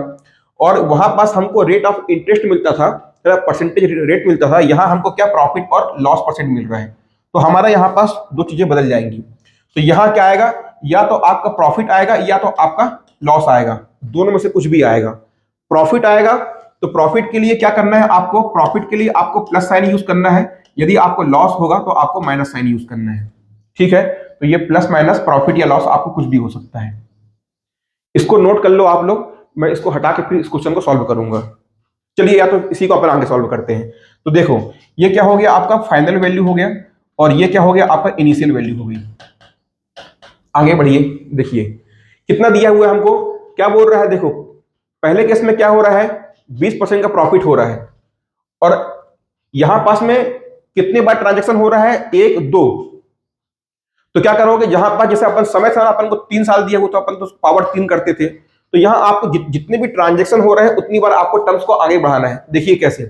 और वहां पास हमको रेट ऑफ इंटरेस्ट मिलता था, परसेंटेज रेट मिलता था, यहां हमको क्या प्रॉफिट और लॉस परसेंट मिल रहा है। तो हमारा यहां पास दो चीजें बदल जाएंगी। तो यहां क्या आएगा, या तो आपका प्रॉफिट आएगा या तो आपका लॉस आएगा, दोनों में से कुछ भी आएगा। प्रॉफिट आएगा तो प्रॉफिट के लिए क्या करना है आपको, प्रॉफिट के लिए आपको प्लस साइन यूज करना है, यदि आपको लॉस होगा तो आपको माइनस साइन यूज करना है। ठीक है, तो ये प्लस माइनस प्रॉफिट या लॉस आपको कुछ भी हो सकता है। इसको नोट कर लो आप लोग, मैं इसको हटा के फिर इस क्वेश्चन को सॉल्व करूंगा। चलिए, या तो इसी को अपन आगे सॉल्व करते हैं। तो देखो ये क्या हो गया, आपका फाइनल वैल्यू हो गया, और ये क्या हो गया, आपका इनिशियल वैल्यू हो गई। आगे बढ़िए, देखिए कितना दिया हुआ है हमको, क्या बोल रहा है, देखो पहले केस में क्या हो रहा है, 20% का प्रॉफिट हो रहा है, और यहां पास में कितने बार ट्रांजैक्शन हो रहा है, 1 2। तो क्या करोगे, जहां पास जैसे अपन समय था अपन को 3 साल दिया हुआ, तो अपन तो पावर 3 करते थे, तो यहां आपको जितने भी ट्रांजैक्शन हो रहे हैं उतनी बार आपको टर्म्स को आगे बढ़ाना है। देखिए कैसे,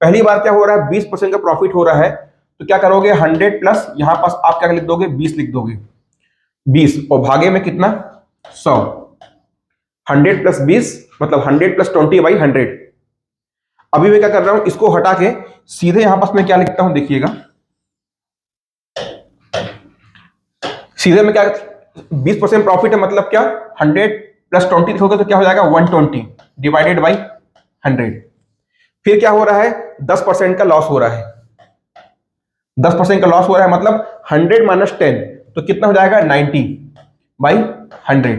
पहली बार क्या हो रहा है, 20% का प्रॉफिट हो रहा है, तो क्या करोगे, 100 प्लस यहां पास आप क्या लिख दोगे, 20 लिख दोगे, 20 और भागे में कितना, 100। 100 प्लस 20 मतलब 100 प्लस 20 बाई 100। अभी मैं क्या कर रहा हूं, इसको हटा के सीधे यहां पास मैं क्या लिखता हूं, देखिएगा सीधे में क्या, 20% प्रॉफिट है मतलब क्या, 100 प्लस 20 लिखोगे तो क्या हो जाएगा, 120 डिवाइडेड बाई 100। फिर क्या हो रहा है, 10% का लॉस हो रहा है, 10% का लॉस हो रहा है, मतलब 100 माइनस 10 तो कितना हो जाएगा, 90 बाई 100।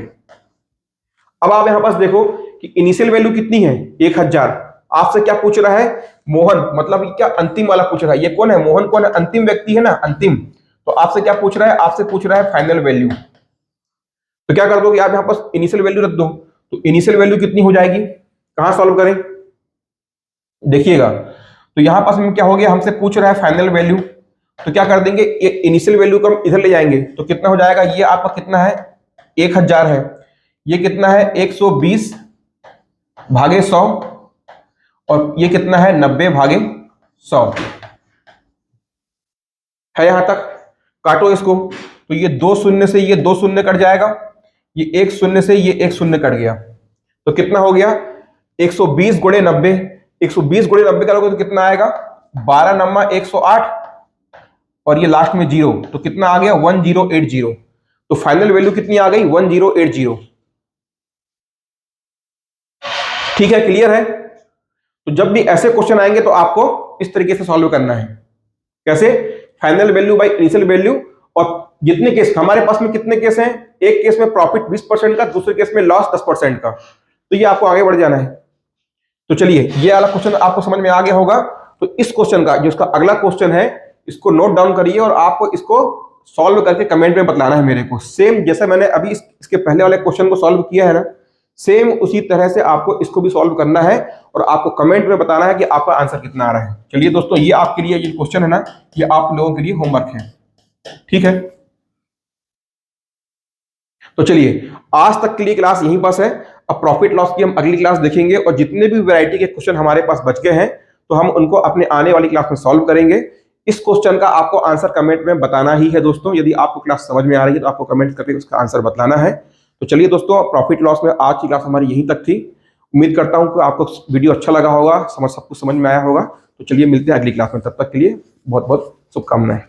अब आप यहां पास देखो कि इनिशियल वैल्यू कितनी है, 1000। आपसे क्या पूछ रहा है, मोहन, मतलब क्या अंतिम वाला पूछ रहा है, ये कौन है, मोहन कौन है, अंतिम व्यक्ति है ना, अंतिम। तो आपसे क्या पूछ रहा है, आपसे पूछ रहा है फाइनल वैल्यू। तो क्या कर दोगे आप, यहां पास इनिशियल वैल्यू रख दो, तो इनिशियल वैल्यू कितनी हो जाएगी, कहां सॉल्व करें, देखिएगा। तो यहां पास में क्या हो गया, हमसे पूछ रहा है फाइनल वैल्यू, तो क्या कर देंगे, इनिशियल वैल्यू को हम इधर ले जाएंगे, तो कितना हो जाएगा, ये आपका कितना है, 1000 है, ये कितना है, 120 भागे 100, और ये कितना है, 90 भागे 100 है। यहां तक काटो इसको, तो ये 2 शून्य से ये 2 शून्य कट जाएगा, ये 1 शून्य से ये 1 शून्य कट गया, तो कितना हो गया, 120 गुणे 90, 120 गुणे 90 करोगे तो कितना आएगा, 12 नम्मा 108, और ये लास्ट में 0, तो कितना आ गया, 1080। तो फाइनल वैल्यू कितनी आ गई, 1080। ठीक है, क्लियर है। तो जब भी ऐसे क्वेश्चन आएंगे तो आपको इस तरीके से सॉल्व करना है, कैसे, final value by initial value. और जितने केस हमारे पास में, कितने केस हैं, एक केस में प्रॉफिट 20% का, दूसरे केस में लॉस 10% का, तो ये आपको आगे बढ़ जाना है। तो चलिए, ये वाला क्वेश्चन आपको समझ में आ गया होगा। तो इस क्वेश्चन का जो इसका अगला क्वेश्चन है, इसको नोट डाउन करिए, और आपको इसको सॉल्व करके कमेंट में बतलाना है मेरे को, सेम जैसे मैंने अभी इसके पहले वाले क्वेश्चन को सॉल्व किया है ना, सेम उसी तरह से आपको इसको भी सॉल्व करना है, और आपको कमेंट में बताना है कि आपका आंसर कितना आ रहा है। चलिए दोस्तों, ये आपके लिए ये क्वेश्चन है ना, ये आप लोगों के लिए होमवर्क है, ठीक है। तो चलिए, आज तक के लिए क्लास यहीं पास है। अब प्रॉफिट लॉस की हम अगली क्लास देखेंगे, और जितने भी वैरायटी के क्वेश्चन हमारे पास बच गए हैं तो हम उनको अपने आने वाली क्लास में सॉल्व करेंगे। इस क्वेश्चन का आपको आंसर कमेंट में बताना ही है दोस्तों। यदि आपको क्लास समझ में आ रही है तो आपको कमेंट करके उसका आंसर बताना है। तो चलिए दोस्तों, प्रॉफिट लॉस में आज की क्लास हमारी यहीं तक थी। उम्मीद करता हूं कि आपको वीडियो अच्छा लगा होगा, सब कुछ समझ में आया होगा। तो चलिए मिलते हैं अगली क्लास में, तब तक के लिए बहुत बहुत शुभकामनाएं।